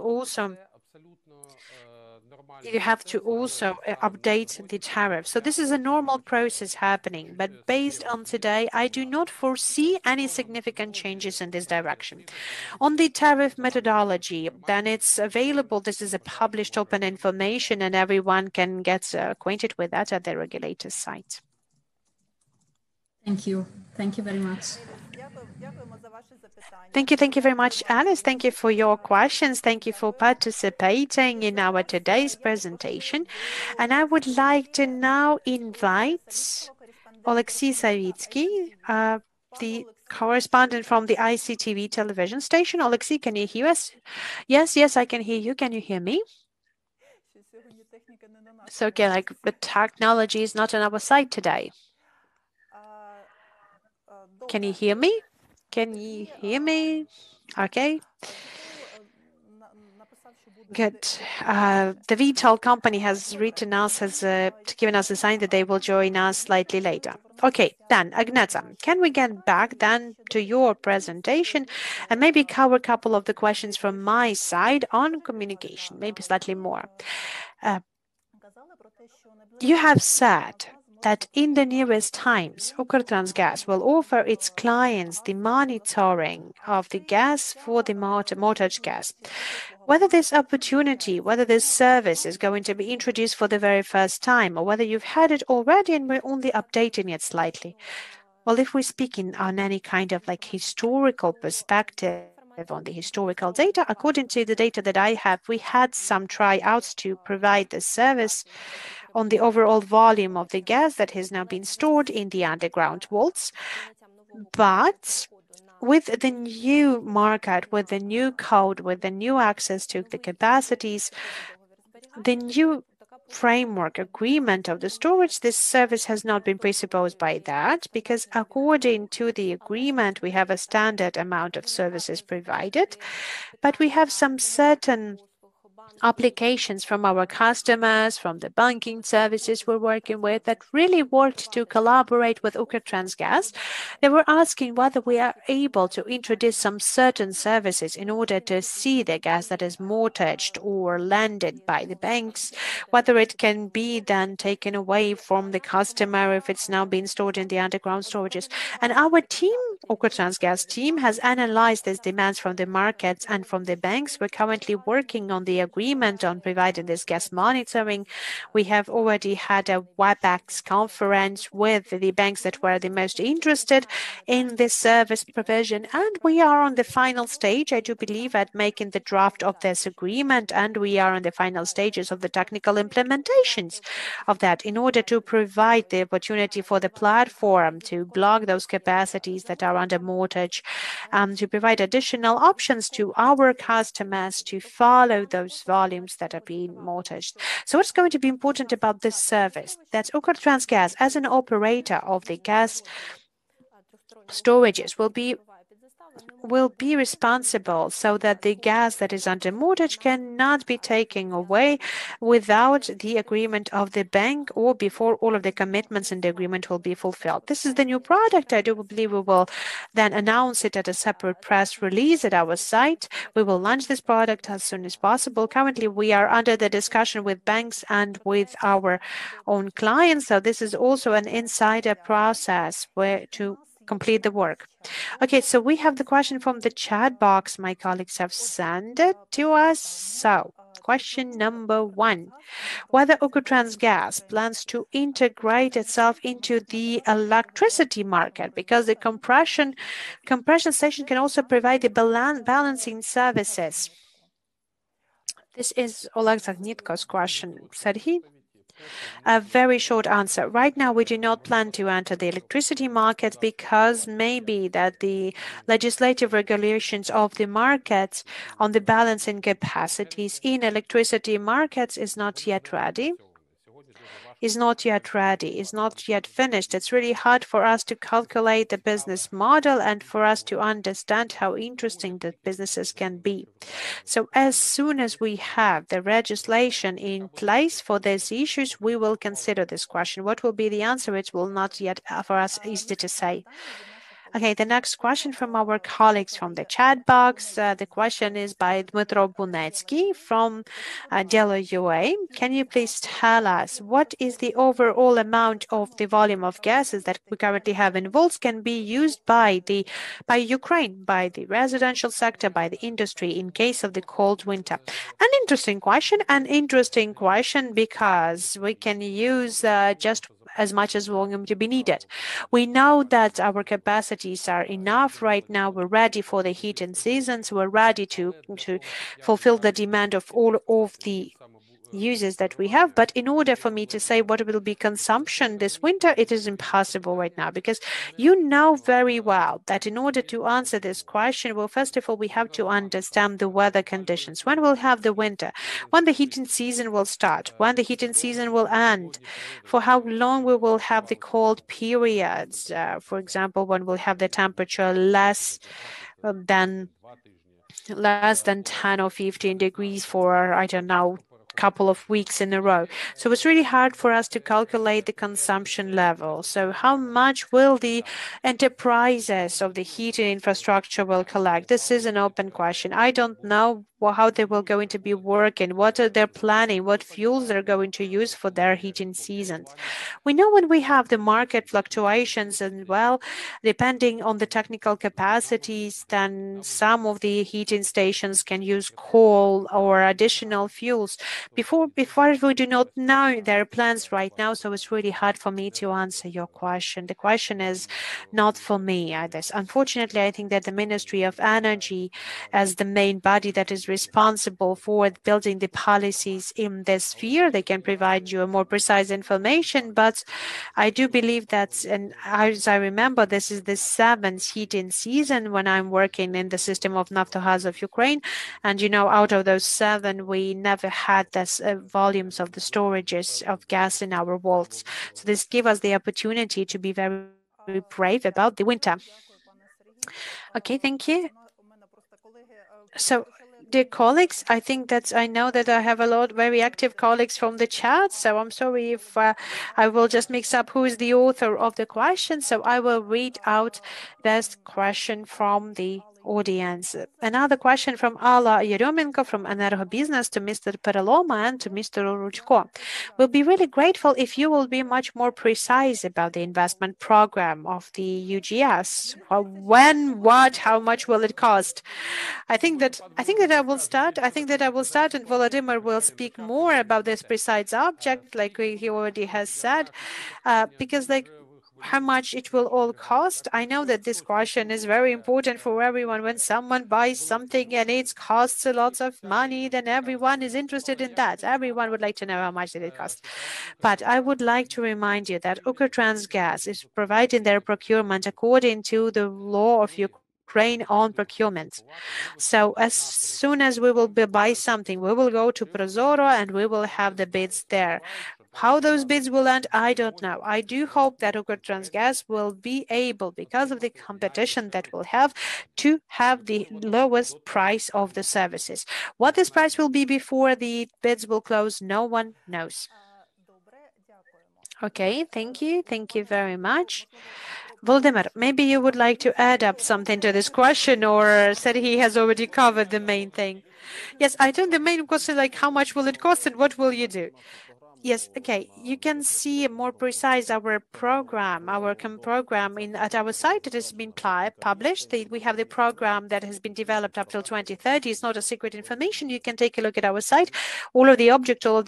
to also update the tariff. So this is a normal process happening, but based on today, I do not foresee any significant changes in this direction. On the tariff methodology, then it's available. This is a published open information and everyone can get acquainted with that at the regulator's site. Thank you. Thank you very much. Thank you very much, Alice. Thank you for your questions. Thank you for participating in our today's presentation. And I would like to now invite Oleksiy Savitsky, the correspondent from the ICTV television station. Oleksiy, can you hear us? Yes, I can hear you. Can you hear me? So, okay, like the technology is not on our side today. Can you hear me? Can you hear me? Okay. Good. The VTOL company has written us, has given us a sign that they will join us slightly later. Okay, then, Agneta, can we get back then to your presentation and maybe cover a couple of the questions from my side on communication, maybe slightly more. You have said that in the nearest times, Ukrtransgaz will offer its clients the monitoring of the gas for the mortgage gas. Whether this opportunity, whether this service is going to be introduced for the very first time, or whether you've had it already and we're only updating it slightly. Well, if we're speaking on any kind of like historical perspective, on the historical data, according to the data that I have, we had some tryouts to provide the service on the overall volume of the gas that has now been stored in the underground vaults. But with the new market, with the new code, with the new access to the capacities, the new framework agreement of the storage, this service has not been presupposed by that, because according to the agreement, we have a standard amount of services provided, but we have some certain applications from our customers, from the banking services we're working with, that really worked to collaborate with Ukrtransgaz. They were asking whether we are able to introduce some certain services in order to see the gas that is mortgaged or lended by the banks, whether it can be then taken away from the customer if it's now being stored in the underground storages. And our team, Ukrtransgaz team, has analyzed these demands from the markets and from the banks. We're currently working on the agreement agreement on providing this gas monitoring. We have already had a WebEx conference with the banks that were the most interested in this service provision, and we are on the final stage, I do believe, at making the draft of this agreement, and we are on the final stages of the technical implementations of that in order to provide the opportunity for the platform to block those capacities that are under mortgage, to provide additional options to our customers to follow those volumes that are being mortgaged. So what's going to be important about this service? That Ukrtransgaz, as an operator of the gas storages, will be responsible so that the gas that is under mortgage cannot be taken away without the agreement of the bank or before all of the commitments in the agreement will be fulfilled. This is the new product. I do believe we will then announce it at a separate press release at our site. We will launch this product as soon as possible. Currently, we are under the discussion with banks and with our own clients. So this is also an insider process where to complete the work. Okay, so we have the question from the chat box. My colleagues have sent it to us. So, question number 1. Whether Ukrtransgaz plans to integrate itself into the electricity market, because the compression station can also provide the balancing services. This is Oleg Zagnitko's question, said he. A very short answer. Right now, we do not plan to enter the electricity market because maybe that the legislative regulations of the markets on the balancing capacities in electricity markets is not yet ready. Is not yet finished. It's really hard for us to calculate the business model and for us to understand how interesting the businesses can be. So as soon as we have the legislation in place for these issues, we will consider this question. What will be the answer? It will not yet for us easy to say. Okay, the next question from our colleagues from the chat box. The question is by Dmytro Bunetsky from Delo UA. Can you please tell us what is the overall amount of the volume of gases that we currently have in vaults can be used by Ukraine, by the residential sector, by the industry in case of the cold winter? An interesting question because we can use just as much as volume to be needed. We know that our capacities are enough right now. We're ready for the heating seasons. We're ready to fulfill the demand of all of the uses that we have. But in order for me to say what will be consumption this winter, it is impossible right now, because you know very well that in order to answer this question, well, first of all, we have to understand the weather conditions. When we'll have the winter, when the heating season will start, when the heating season will end, for how long we will have the cold periods, for example, when we'll have the temperature less than 10 or 15 degrees for, I don't know, couple of weeks in a row. So it's really hard for us to calculate the consumption level. So how much will the enterprises of the heating infrastructure will collect? This is an open question. I don't know how they will going to be working, what are they planning, what fuels they're going to use for their heating seasons. We know when we have the market fluctuations, and well, depending on the technical capacities, then some of the heating stations can use coal or additional fuels. Before we do not know their plans right now, so it's really hard for me to answer your question. The question is not for me either. Unfortunately, I think that the Ministry of Energy, as the main body that is responsible for building the policies in this sphere, they can provide you a more precise information. But I do believe that, and as I remember, this is the 7th heating season when I'm working in the system of Naftogaz of Ukraine. And, out of those 7, we never had this volumes of the storages of gas in our vaults. So this gives us the opportunity to be very brave about the winter. Okay, thank you. So, dear colleagues, I think that I know that I have a lot of very active colleagues from the chat, so I'm sorry if I will just mix up who is the author of the question. So I will read out this question from the audience. Another question from Alla Yeremenko from Energobusiness to Mr. Pereloma and to Mr. Ruchko. We'll be really grateful if you will be much more precise about the investment program of the UGS. When, what, how much will it cost? I think that I will start. I think that I will start, and Volodymyr will speak more about this precise object, like he already has said, because how much it will all cost. I know that this question is very important for everyone. When someone buys something and it costs a lot of money, then everyone is interested in that. Everyone would like to know how much did it cost. But I would like to remind you that Ukrtransgaz is providing their procurement according to the law of Ukraine on procurement. So as soon as we will buy something, we will go to Prozoro and we will have the bids there. How those bids will end, I don't know. I do hope that Ukrtransgaz will be able, because of the competition that we'll have, to have the lowest price of the services. What this price will be before the bids will close, no one knows. Okay, thank you. Thank you very much. Volodymyr, maybe you would like to add up something to this question, or said he has already covered the main thing. Yes, I think the main question is like how much will it cost and what will you do? Yes, okay. You can see more precise our program, our program at our site. It has been published. We have the program that has been developed up till 2030. It's not a secret information. You can take a look at our site. All of the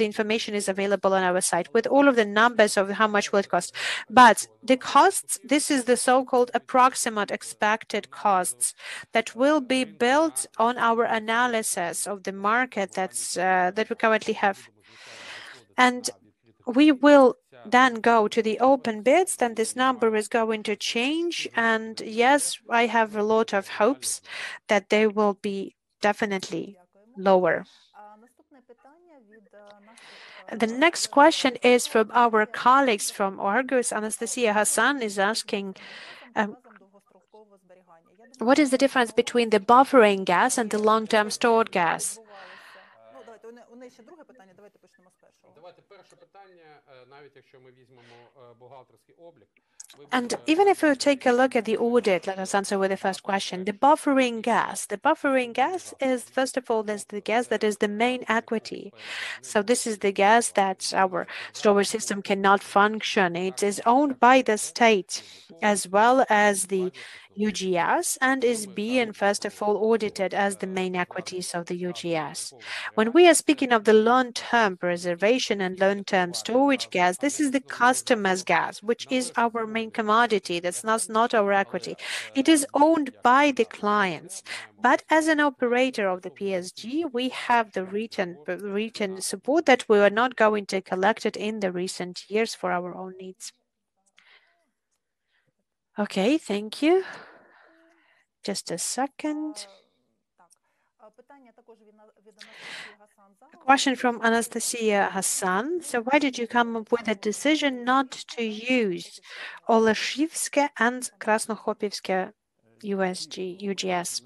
information is available on our site with all of the numbers of how much will it cost. But the costs, this is the so-called approximate expected costs that will be built on our analysis of the market that we currently have. And we will then go to the open bids, then this number is going to change. And yes, I have a lot of hopes that they will be definitely lower. The next question is from our colleagues from Argus. Anastasia Hassan is asking, what is the difference between the buffering gas and the long-term stored gas? And even if we take a look at the audit, let us answer with the first question. The buffering gas is, first of all, there's the gas that is the main equity. So this is the gas that our storage system cannot function. It is owned by the state as well as the UGS and is being, first of all, audited as the main equities of the UGS. When we are speaking of the long-term preservation and long-term storage gas, this is the customer's gas, which is our main commodity. That's not our equity. It is owned by the clients. But as an operator of the PSG, we have the written support that we are not going to collect it in the recent years for our own needs. Okay, thank you. Just a second. A question from Anastasia Hassan. So why did you come up with a decision not to use Oleshivske and Krasnokhopivske UGS?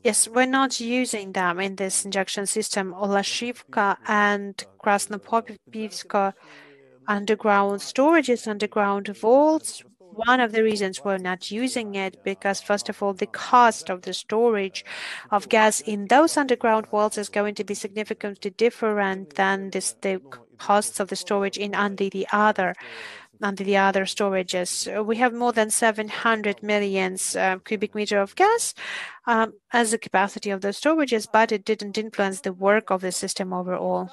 Yes, we're not using them in this injection system. Oleshivka and Krasnokhopivska underground storages, underground vaults. One of the reasons we're not using it because, first of all, the cost of the storage of gas in those underground vaults is going to be significantly different than the costs of the storage under the other storages. We have more than 700 million cubic meter of gas as the capacity of those storages, but it didn't influence the work of the system overall.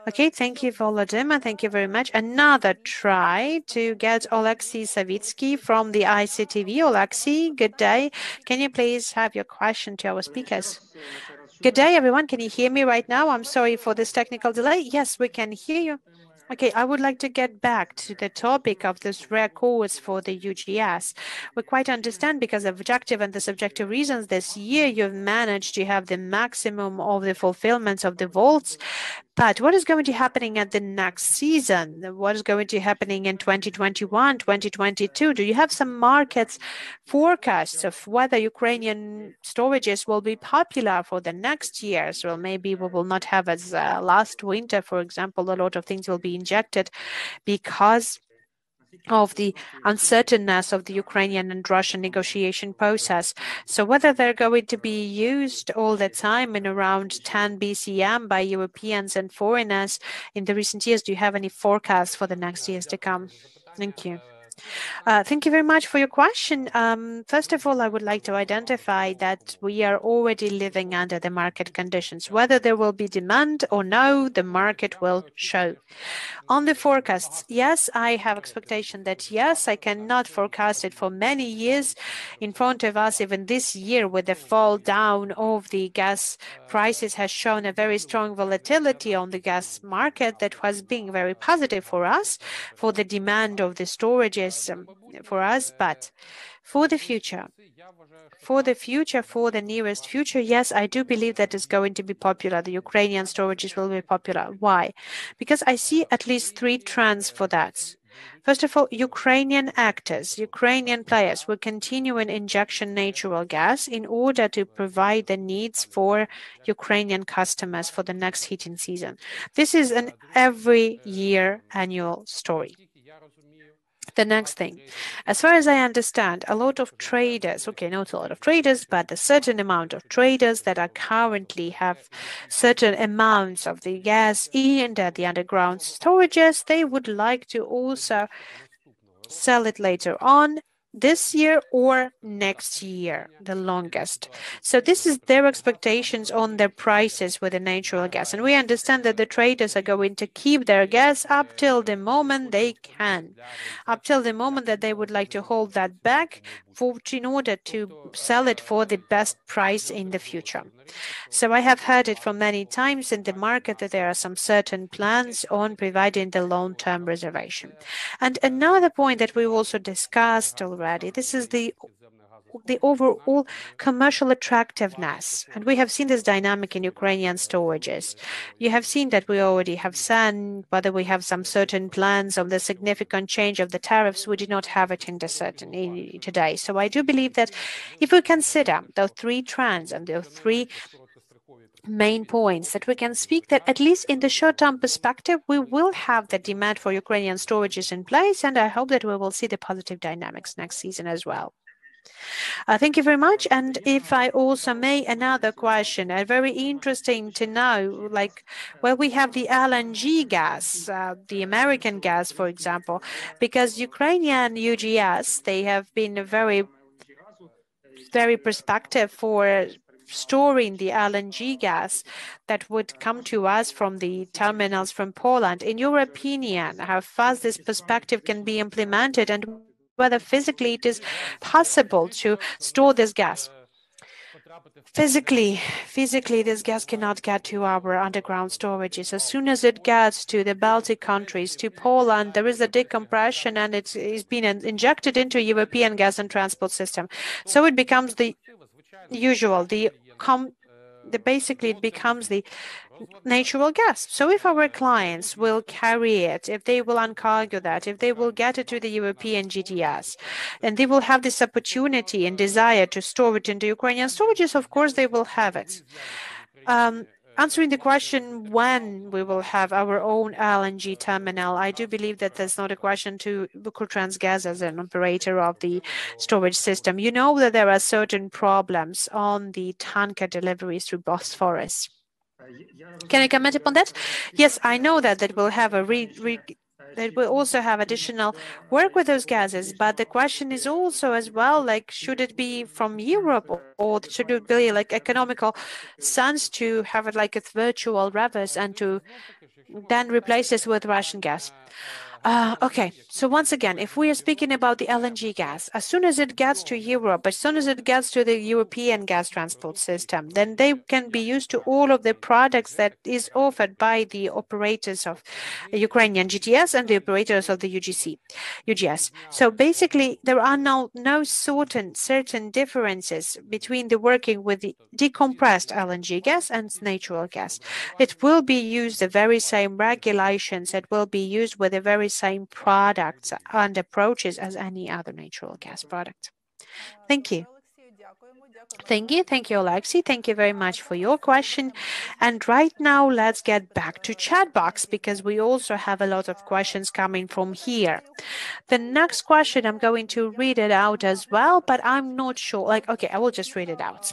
Okay, thank you, Volodymyr. Thank you very much. Another try to get Oleksiy Savitsky from the ICTV. Oleksiy, good day. Can you please have your question to our speakers? Good day, everyone. Can you hear me right now? I'm sorry for this technical delay. Yes, we can hear you. Okay, I would like to get back to the topic of this rare course for the UGS. We quite understand because of objective and the subjective reasons this year you've managed to have the maximum of the fulfillment of the vaults. But what is going to happening at the next season? What is going to happening in 2021, 2022? Do you have some markets forecasts of whether Ukrainian storages will be popular for the next years? Well, maybe we will not have as last winter, for example, a lot of things will be injected because of the uncertainness of the Ukrainian and Russian negotiation process. So whether they're going to be used all the time in around 10 BCM by Europeans and foreigners in the recent years, do you have any forecasts for the next years to come? Thank you. Thank you very much for your question. First of all, I would like to identify that we are already living under the market conditions. Whether there will be demand or no, the market will show. On the forecasts, yes, I have expectation that yes, I cannot forecast it for many years in front of us. Even this year, with the fall down of the gas prices, has shown a very strong volatility on the gas market that has been very positive for us, for the demand of the storages for us. But for the future, for the nearest future, yes, I do believe that is going to be popular. The Ukrainian storages will be popular. Why? Because I see at least three trends for that. First of all, Ukrainian actors, Ukrainian players will continue in injection natural gas in order to provide the needs for Ukrainian customers for the next heating season. This is an every year annual story. The next thing, as far as I understand, a lot of traders, okay, not a lot of traders, but a certain amount of traders that are currently have certain amounts of the gas in the underground storages, they would like to also sell it later on this year or next year, the longest. So this is their expectations on their prices with the natural gas. And we understand that the traders are going to keep their gas up till the moment they can, up till the moment that they would like to hold that back in order to sell it for the best price in the future. So I have heard it from many times in the market that there are some certain plans on providing the long-term reservation. And another point that we also discussed already, this is the overall commercial attractiveness. And we have seen this dynamic in Ukrainian storages. You have seen that we already have seen whether we have some certain plans of the significant change of the tariffs. We do not have it in the today. So I do believe that if we consider those three trends and the three main points, that we can speak that at least in the short-term perspective, we will have the demand for Ukrainian storages in place, and I hope that we will see the positive dynamics next season as well. Thank you very much. And if I also may, another question, very interesting to know, like where we have the LNG gas, the American gas, for example, because Ukrainian UGS, they have been very perspective for storing the LNG gas that would come to us from the terminals from Poland. In your opinion, how fast this perspective can be implemented and whether physically it is possible to store this gas? Physically, this gas cannot get to our underground storages. As soon as it gets to the Baltic countries, to Poland, there is a decompression and it is being injected into European gas and transport system. So it becomes the usual, basically it becomes the natural gas. So if our clients will carry it, if they will uncargo that, if they will get it to the European GTS, and they will have this opportunity and desire to store it in the Ukrainian storages, of course they will have it. Answering the question when we will have our own LNG terminal, I do believe that that's not a question to Ukrtransgaz as an operator of the storage system. You know that there are certain problems on the tanker deliveries through Bosphorus. Can I comment upon that? Yes, I know that will have that will also have additional work with those gases, but the question is also as well, like, should it be from Europe or should it be like economical sense to have it like a virtual reverse and to then replace this with Russian gas? Okay, so once again, if we are speaking about the LNG gas, as soon as it gets to Europe, as soon as it gets to the European gas transport system, then they can be used to all of the products that is offered by the operators of Ukrainian GTS and the operators of the UGS. So basically, there are no certain differences between the working with the decompressed LNG gas and natural gas. It will be used the very same regulations. It will be used with the very same products and approaches as any other natural gas product. Thank you. Thank you, Alexi. Thank you very much for your question. And right now, let's get back to chat box because we also have a lot of questions coming from here. The next question, I'm going to read it out as well, but I'm not sure. Okay, I will just read it out.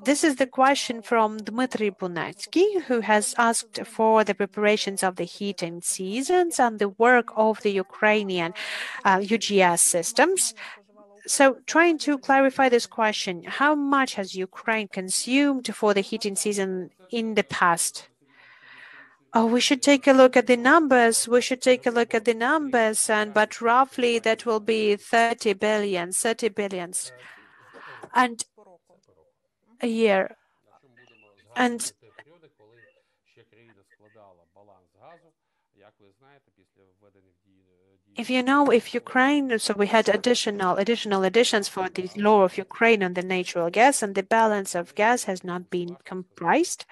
This is the question from Dmitry Bunetsky, who has asked for the preparations of the heating seasons and the work of the Ukrainian UGS systems. So, trying to clarify this question, how much has Ukraine consumed for the heating season in the past? Oh, we should take a look at the numbers. But roughly that will be 30 billion, 30 billions and a year. And if Ukraine, so we had additional additions for the law of Ukraine on the natural gas, and the balance of gas has not been comprised.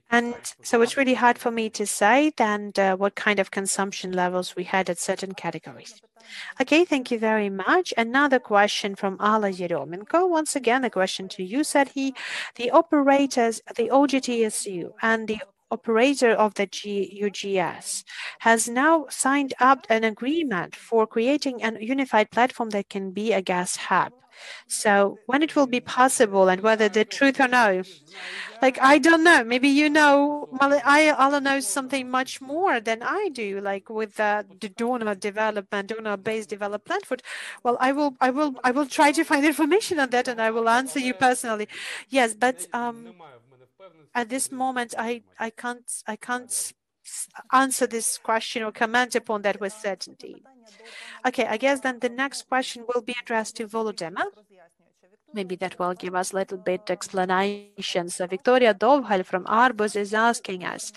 And so it's really hard for me to say then what kind of consumption levels we had at certain categories. Okay, thank you very much. Another question from Alla Yeremenko. Once again, a question to you, said he. The operators, the OGTSU and the operator of the UGS has now signed up an agreement for creating a unified platform that can be a gas hub. So when it will be possible and whether the truth or no, I don't know. Maybe Ala knows something much more than I do, like with the donor-based development. Well, I will try to find information on that, and I will answer you personally. Yes, but at this moment, I can't answer this question or comment upon that with certainty. Okay, I guess then the next question will be addressed to Volodymyr. Maybe that will give us a little bit explanations. Victoria Dovhal from Arbus is asking us,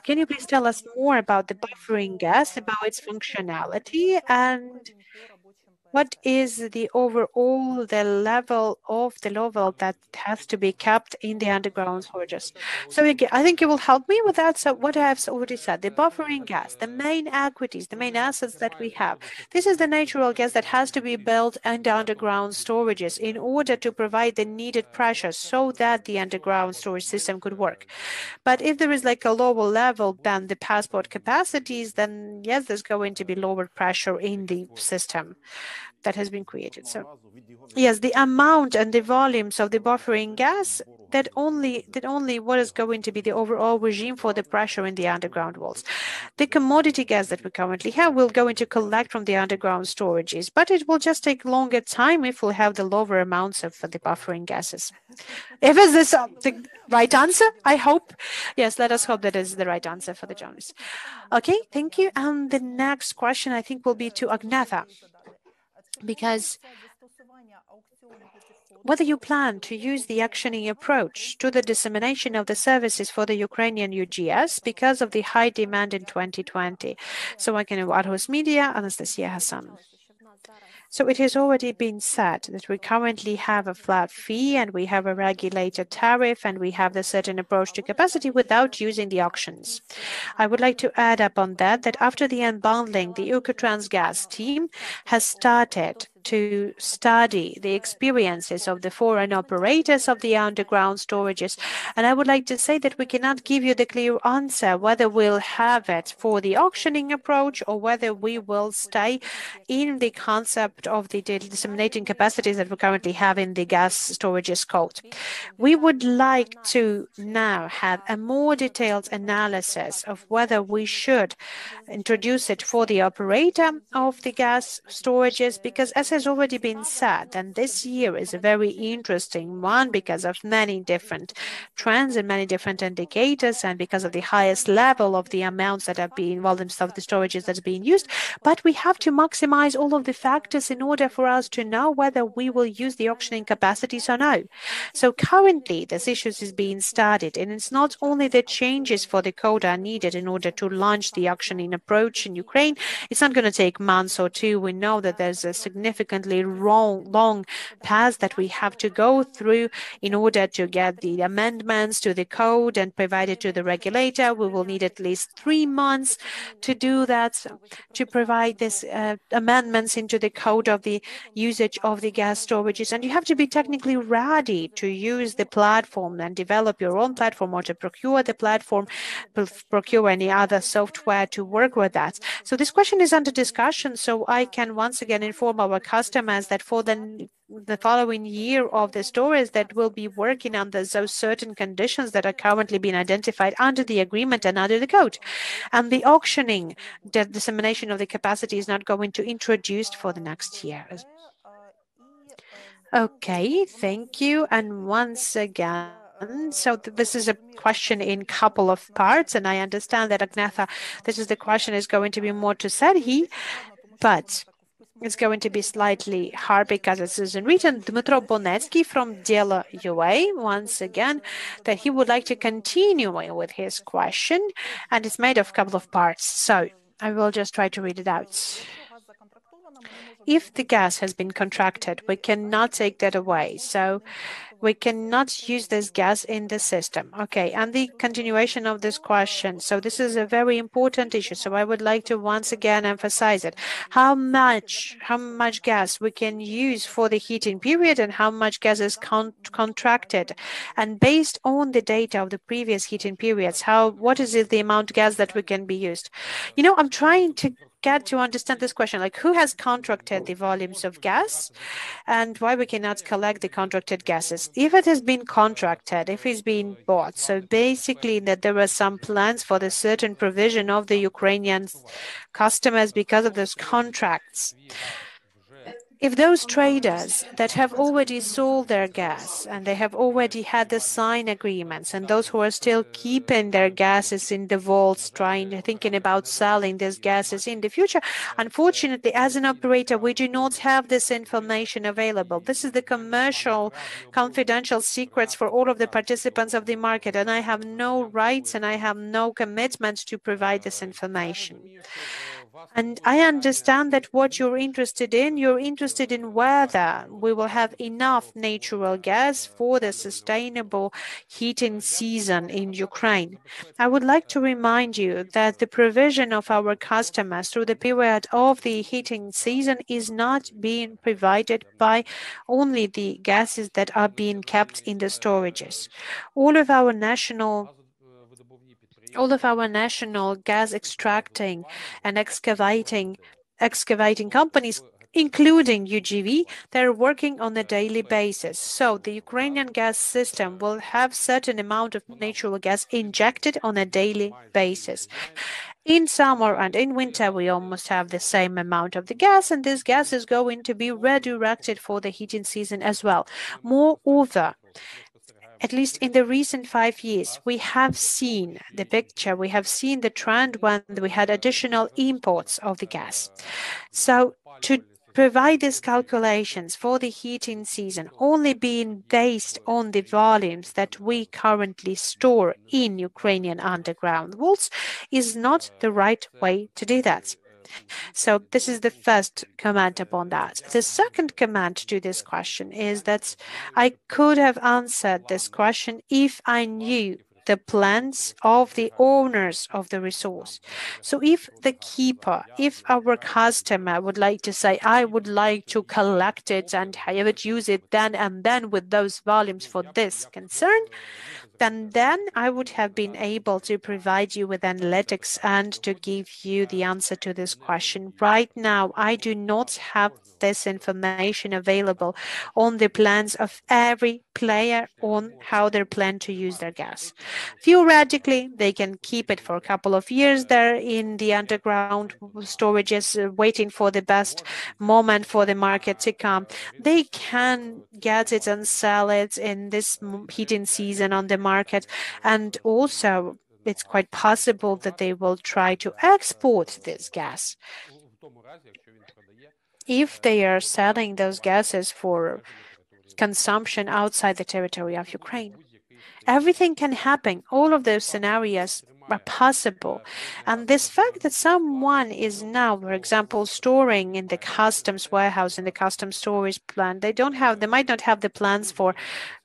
can you please tell us more about the buffering gas, about its functionality, and what is the overall level that has to be kept in the underground storages? So again, I think you will help me with that. So what I have already said, the buffering gas, the main equities, the main assets that we have. This is the natural gas that has to be built in the underground storages in order to provide the needed pressure so that the underground storage system could work. But if there is like a lower level than the passport capacities, then yes, there's going to be lower pressure in the system that has been created. So yes, the amount and the volumes of the buffering gas, that only what is going to be the overall regime for the pressure in the underground walls. The commodity gas that we currently have will go into collect from the underground storages, but it will just take longer time if we have the lower amounts of the buffering gases. If is this the right answer? I hope. Yes, let us hope that is the right answer for the journalists. Okay, thank you. And the next question I think will be to Agnetha, because whether you plan to use the auctioning approach to the dissemination of the services for the Ukrainian UGS because of the high demand in 2020. So I can Arhus Media, Anastasia Hassan. So it has already been said that we currently have a flat fee and we have a regulated tariff and we have the certain approach to capacity without using the auctions. I would like to add up on that after the unbundling, the Ukrtransgaz team has started to study the experiences of the foreign operators of the underground storages. And I would like to say that we cannot give you the clear answer whether we'll have it for the auctioning approach or whether we will stay in the concept of the disseminating capacities that we currently have in the gas storages code. We would like to now have a more detailed analysis of whether we should introduce it for the operator of the gas storages, because as has already been said, and this year is a very interesting one because of many different trends and many different indicators and because of the highest level of the amounts that are being volumes of the storages that's being used. But we have to maximize all of the factors in order for us to know whether we will use the auctioning capacities or no. So currently this issue is being studied, and it's not only the changes for the code are needed in order to launch the auctioning approach in Ukraine. It's not going to take months or two. We know that there's a significant significantly long path that we have to go through in order to get the amendments to the code and provide it to the regulator. We will need at least 3 months to do that, to provide this amendments into the code of the usage of the gas storages. And you have to be technically ready to use the platform and develop your own platform, or to procure the platform, procure any other software to work with that. So this question is under discussion. So I can once again inform our customers that for the following year of the storage, that will be working under those certain conditions that are currently being identified under the agreement and under the code. And the auctioning, the dissemination of the capacity is not going to introduced for the next year. Okay, thank you. And once again, so this is a question in couple of parts, and I understand that Agnetha, this is the question is going to be more to Serhii, but it's going to be slightly hard because it isn't written. Dmytro Bonetsky from Delo UA, once again, that he would like to continue with his question, and it's made of a couple of parts. So I will just try to read it out. If the gas has been contracted, we cannot take that away. So we cannot use this gas in the system. Okay, and the continuation of this question. So this is a very important issue. So I would like to once again emphasize it. How much gas we can use for the heating period and how much gas is contracted. And based on the data of the previous heating periods, what is the amount of gas that we can be used? You know, I'm trying to get to understand this question, like who has contracted the volumes of gas and why we cannot collect the contracted gases. If it has been contracted, if it's been bought, so basically that there are some plans for the certain provision of the Ukrainian customers because of those contracts. If those traders that have already sold their gas and they have already had the sign agreements, and those who are still keeping their gases in the vaults, thinking about selling these gases in the future, unfortunately, as an operator, we do not have this information available. This is the commercial, confidential secrets for all of the participants of the market, and I have no rights and I have no commitment to provide this information. And I understand that what you're interested in whether we will have enough natural gas for the sustainable heating season in Ukraine. I would like to remind you that the provision of our customers through the period of the heating season is not being provided by only the gases that are being kept in the storages. All of our national gas extracting and excavating companies, including UGV, they're working on a daily basis. So the Ukrainian gas system will have certain amount of natural gas injected on a daily basis. In summer and in winter, we almost have the same amount of the gas, and this gas is going to be redirected for the heating season as well. Moreover, at least in the recent 5 years, we have seen the picture, we have seen the trend when we had additional imports of the gas. So to provide these calculations for the heating season only being based on the volumes that we currently store in Ukrainian underground vaults is not the right way to do that. So this is the first comment upon that. The second comment to this question is that I could have answered this question if I knew the plans of the owners of the resource. So if our customer would like to say, I would like to collect it and have it, use it then and then with those volumes for this concern, then I would have been able to provide you with analytics and to give you the answer to this question. Right now, I do not have this information available on the plans of every player on how they plan to use their gas. Theoretically, they can keep it for a couple of years there in the underground storages, waiting for the best moment for the market to come. They can get it and sell it in this heating season on the market, and also it's quite possible that they will try to export this gas. If they are selling those gases for consumption outside the territory of Ukraine. Everything can happen. All of those scenarios possible. And this fact that someone is now, for example, storing in the customs warehouse, in the customs storage plant, they might not have the plans for,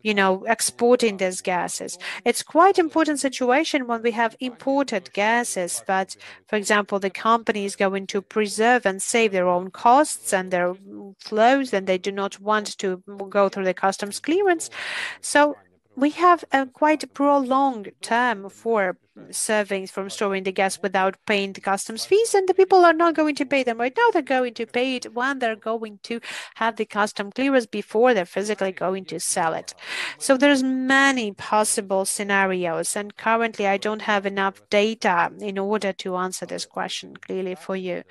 exporting these gases. It's quite important situation when we have imported gases, but, for example, the company is going to preserve and save their own costs and their flows, and they do not want to go through the customs clearance. So we have a quite prolonged term for savings from storing the gas without paying the customs fees, and the people are not going to pay them right now. They're going to pay it when they're going to have the custom clearance before they're physically going to sell it. So there's many possible scenarios, and currently I don't have enough data in order to answer this question clearly for you.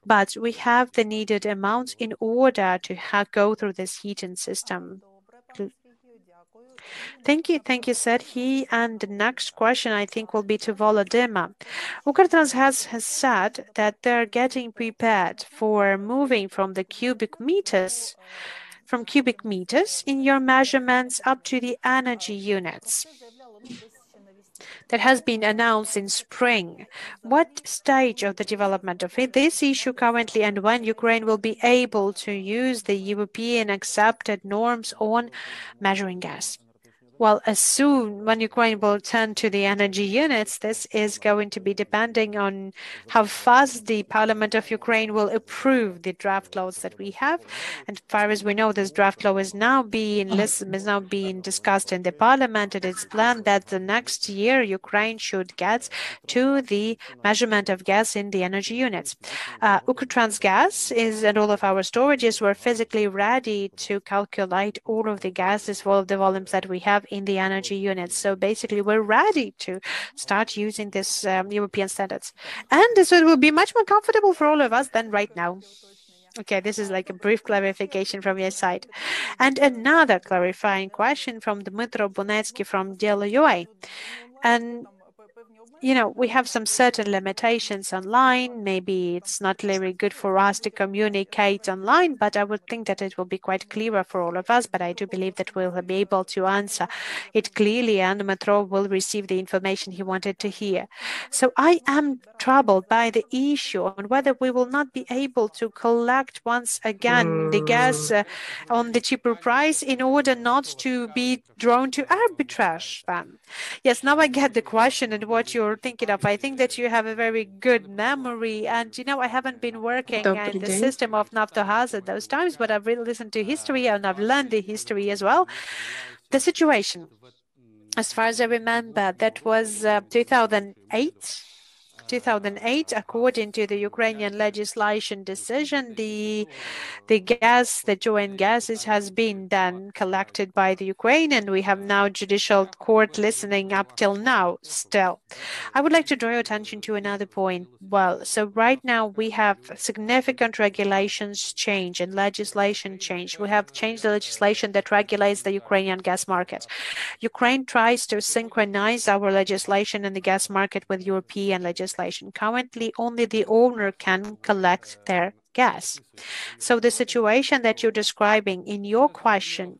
But we have the needed amounts in order to go through this heating system. Thank you, Serhiy. And the next question, I think, will be to Volodymyr. Ukrtransgaz has said that they're getting prepared for moving from cubic meters in your measurements up to the energy units. That has been announced in spring. What stage of the development of this issue currently, and when Ukraine will be able to use the European accepted norms on measuring gas? Well, as soon when Ukraine will turn to the energy units, this is going to be depending on how fast the Parliament of Ukraine will approve the draft laws that we have. And as far as we know, this draft law is now being discussed in the Parliament. And it's planned that the next year Ukraine should get to the measurement of gas in the energy units. Ukrtransgaz and all of our storages were physically ready to calculate all of the gases, all of the volumes that we have in the energy units. So basically, we're ready to start using this European standards. And so it will be much more comfortable for all of us than right now. Okay, this is like a brief clarification from your side. And another clarifying question from Dmytro Bunetsky from DLUA. And we have some certain limitations online. Maybe it's not very good for us to communicate online, but I would think that it will be quite clearer for all of us. But I do believe that we'll be able to answer it clearly, and Dmytro will receive the information he wanted to hear. So I am troubled by the issue on whether we will not be able to collect once again the gas on the cheaper price in order not to be drawn to arbitrage. Yes, now I get the question and what you're thinking of. I think that you have a very good memory, and I haven't been working in the system of Naftogaz at those times, but I've really listened to history and I've learned the history as well. The situation, as far as I remember, that was 2008. 2008, according to the Ukrainian legislation decision, the joint gases has been then collected by the Ukraine, and we have now judicial court listening up till now still. I would like to draw your attention to another point. Well, so right now we have significant regulations change and legislation change. We have changed the legislation that regulates the Ukrainian gas market. Ukraine tries to synchronize our legislation in the gas market with European legislation. Currently, only the owner can collect their gas. So the situation that you're describing in your question,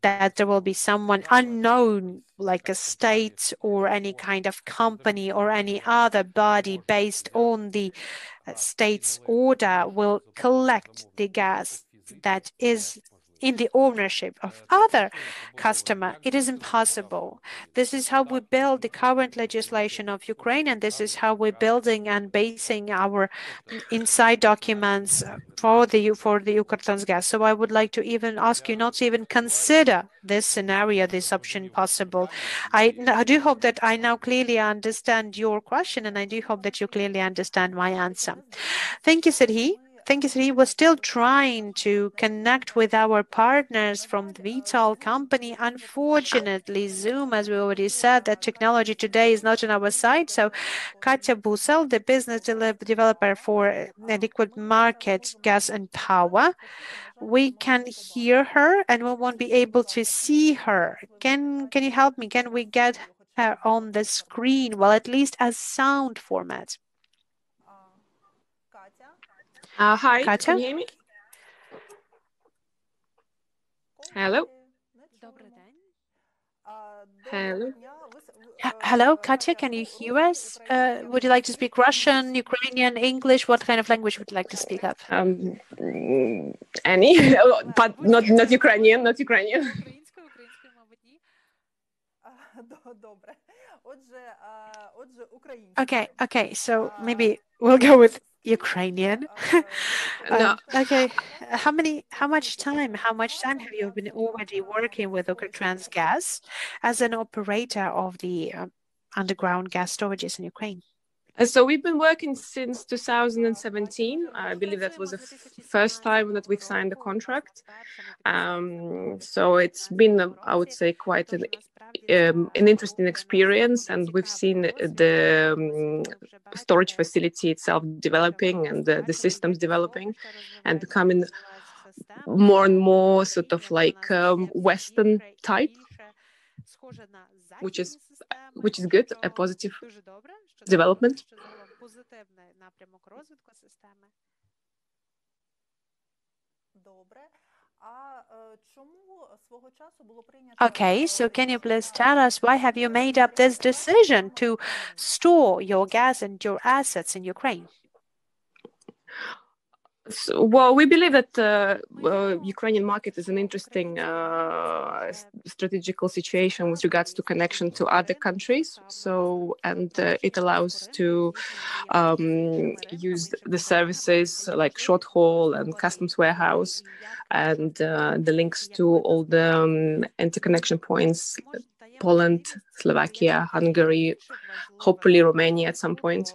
that there will be someone unknown, like a state or any kind of company or any other body based on the state's order, will collect the gas that is in the ownership of other customer. It is impossible. This is how we build the current legislation of Ukraine, and this is how we're building and basing our inside documents for the Ukrtransgaz. So I would like to even ask you not to even consider this scenario, this option possible. I do hope that I now clearly understand your question, and I do hope that you clearly understand my answer. Thank you, Serhiy. We're still trying to connect with our partners from the Vital company. Unfortunately, Zoom, as we already said, that technology today is not on our side. So Katya Busel, the business developer for liquid market gas and power, we can hear her and we won't be able to see her. Can you help me? Can we get her on the screen? Well, at least as sound format. Hi, Katya? can you hear me? Hello? Hello. Hello, Katya, can you hear us? Would you like to speak Russian, Ukrainian, English? What kind of language would you like to speak of? Any, but not Ukrainian, not Ukrainian. Okay, so maybe we'll go with Ukrainian. No. Okay, how much time have you been already working with Ukrtransgaz as an operator of the underground gas storages in Ukraine? So we've been working since 2017. I believe that was the first time that we've signed a contract. So it's been, I would say, quite an interesting experience, and we've seen the storage facility itself developing and the systems developing and becoming more and more sort of like Western type, which is good, a positive development. Okay, so can you please tell us why have you made up this decision to store your gas and your assets in Ukraine? So, well, we believe that Ukrainian market is an interesting strategical situation with regards to connection to other countries. So, and it allows to use the services like short haul and customs warehouse, and the links to all the interconnection points, Poland, Slovakia, Hungary, hopefully Romania at some point.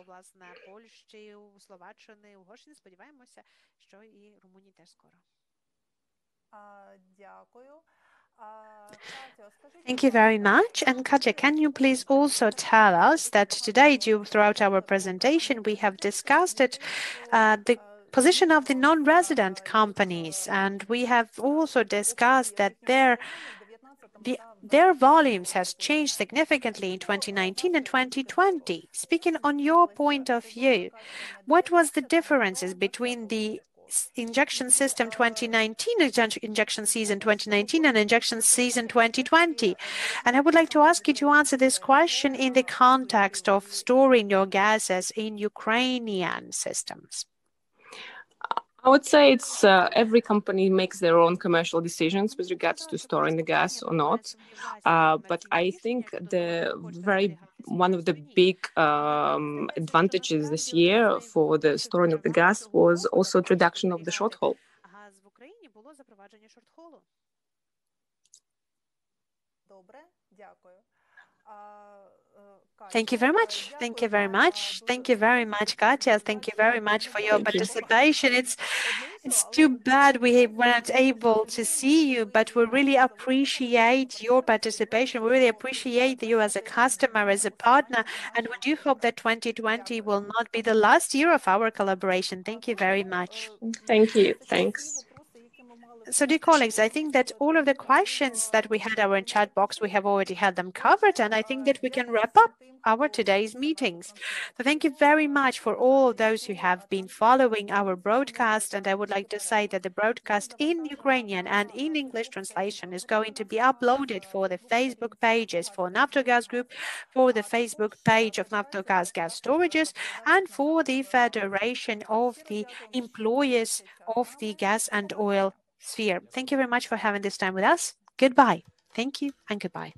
Thank you very much. And Katya, can you please also tell us that today, throughout our presentation, we have discussed the position of the non-resident companies, and we have also discussed that their volumes has changed significantly in 2019 and 2020. Speaking on your point of view, what was the differences between the injection system 2019, injection season 2019 and injection season 2020? And I would like to ask you to answer this question in the context of storing your gases in Ukrainian systems. I would say it's every company makes their own commercial decisions with regards to storing the gas or not. But I think one of the big advantages this year for the storing of the gas was also introduction of the short haul. Thank you very much. Thank you very much. Thank you very much, Katya. Thank you very much for your participation. It's too bad we weren't able to see you, but we really appreciate your participation. We really appreciate you as a customer, as a partner, and we do hope that 2020 will not be the last year of our collaboration. Thank you very much. Thank you. Thanks. So, dear colleagues, I think that all of the questions that we had our chat box, we have already had them covered, and I think that we can wrap up our today's meetings. So thank you very much for all of those who have been following our broadcast, and I would like to say that the broadcast in Ukrainian and in English translation is going to be uploaded for the Facebook pages for Naftogaz Group, for the Facebook page of Naftogaz Gas Storages, and for the Federation of the Employers of the Gas and Oil Sphere. Thank you very much for having this time with us. Goodbye. Thank you and goodbye.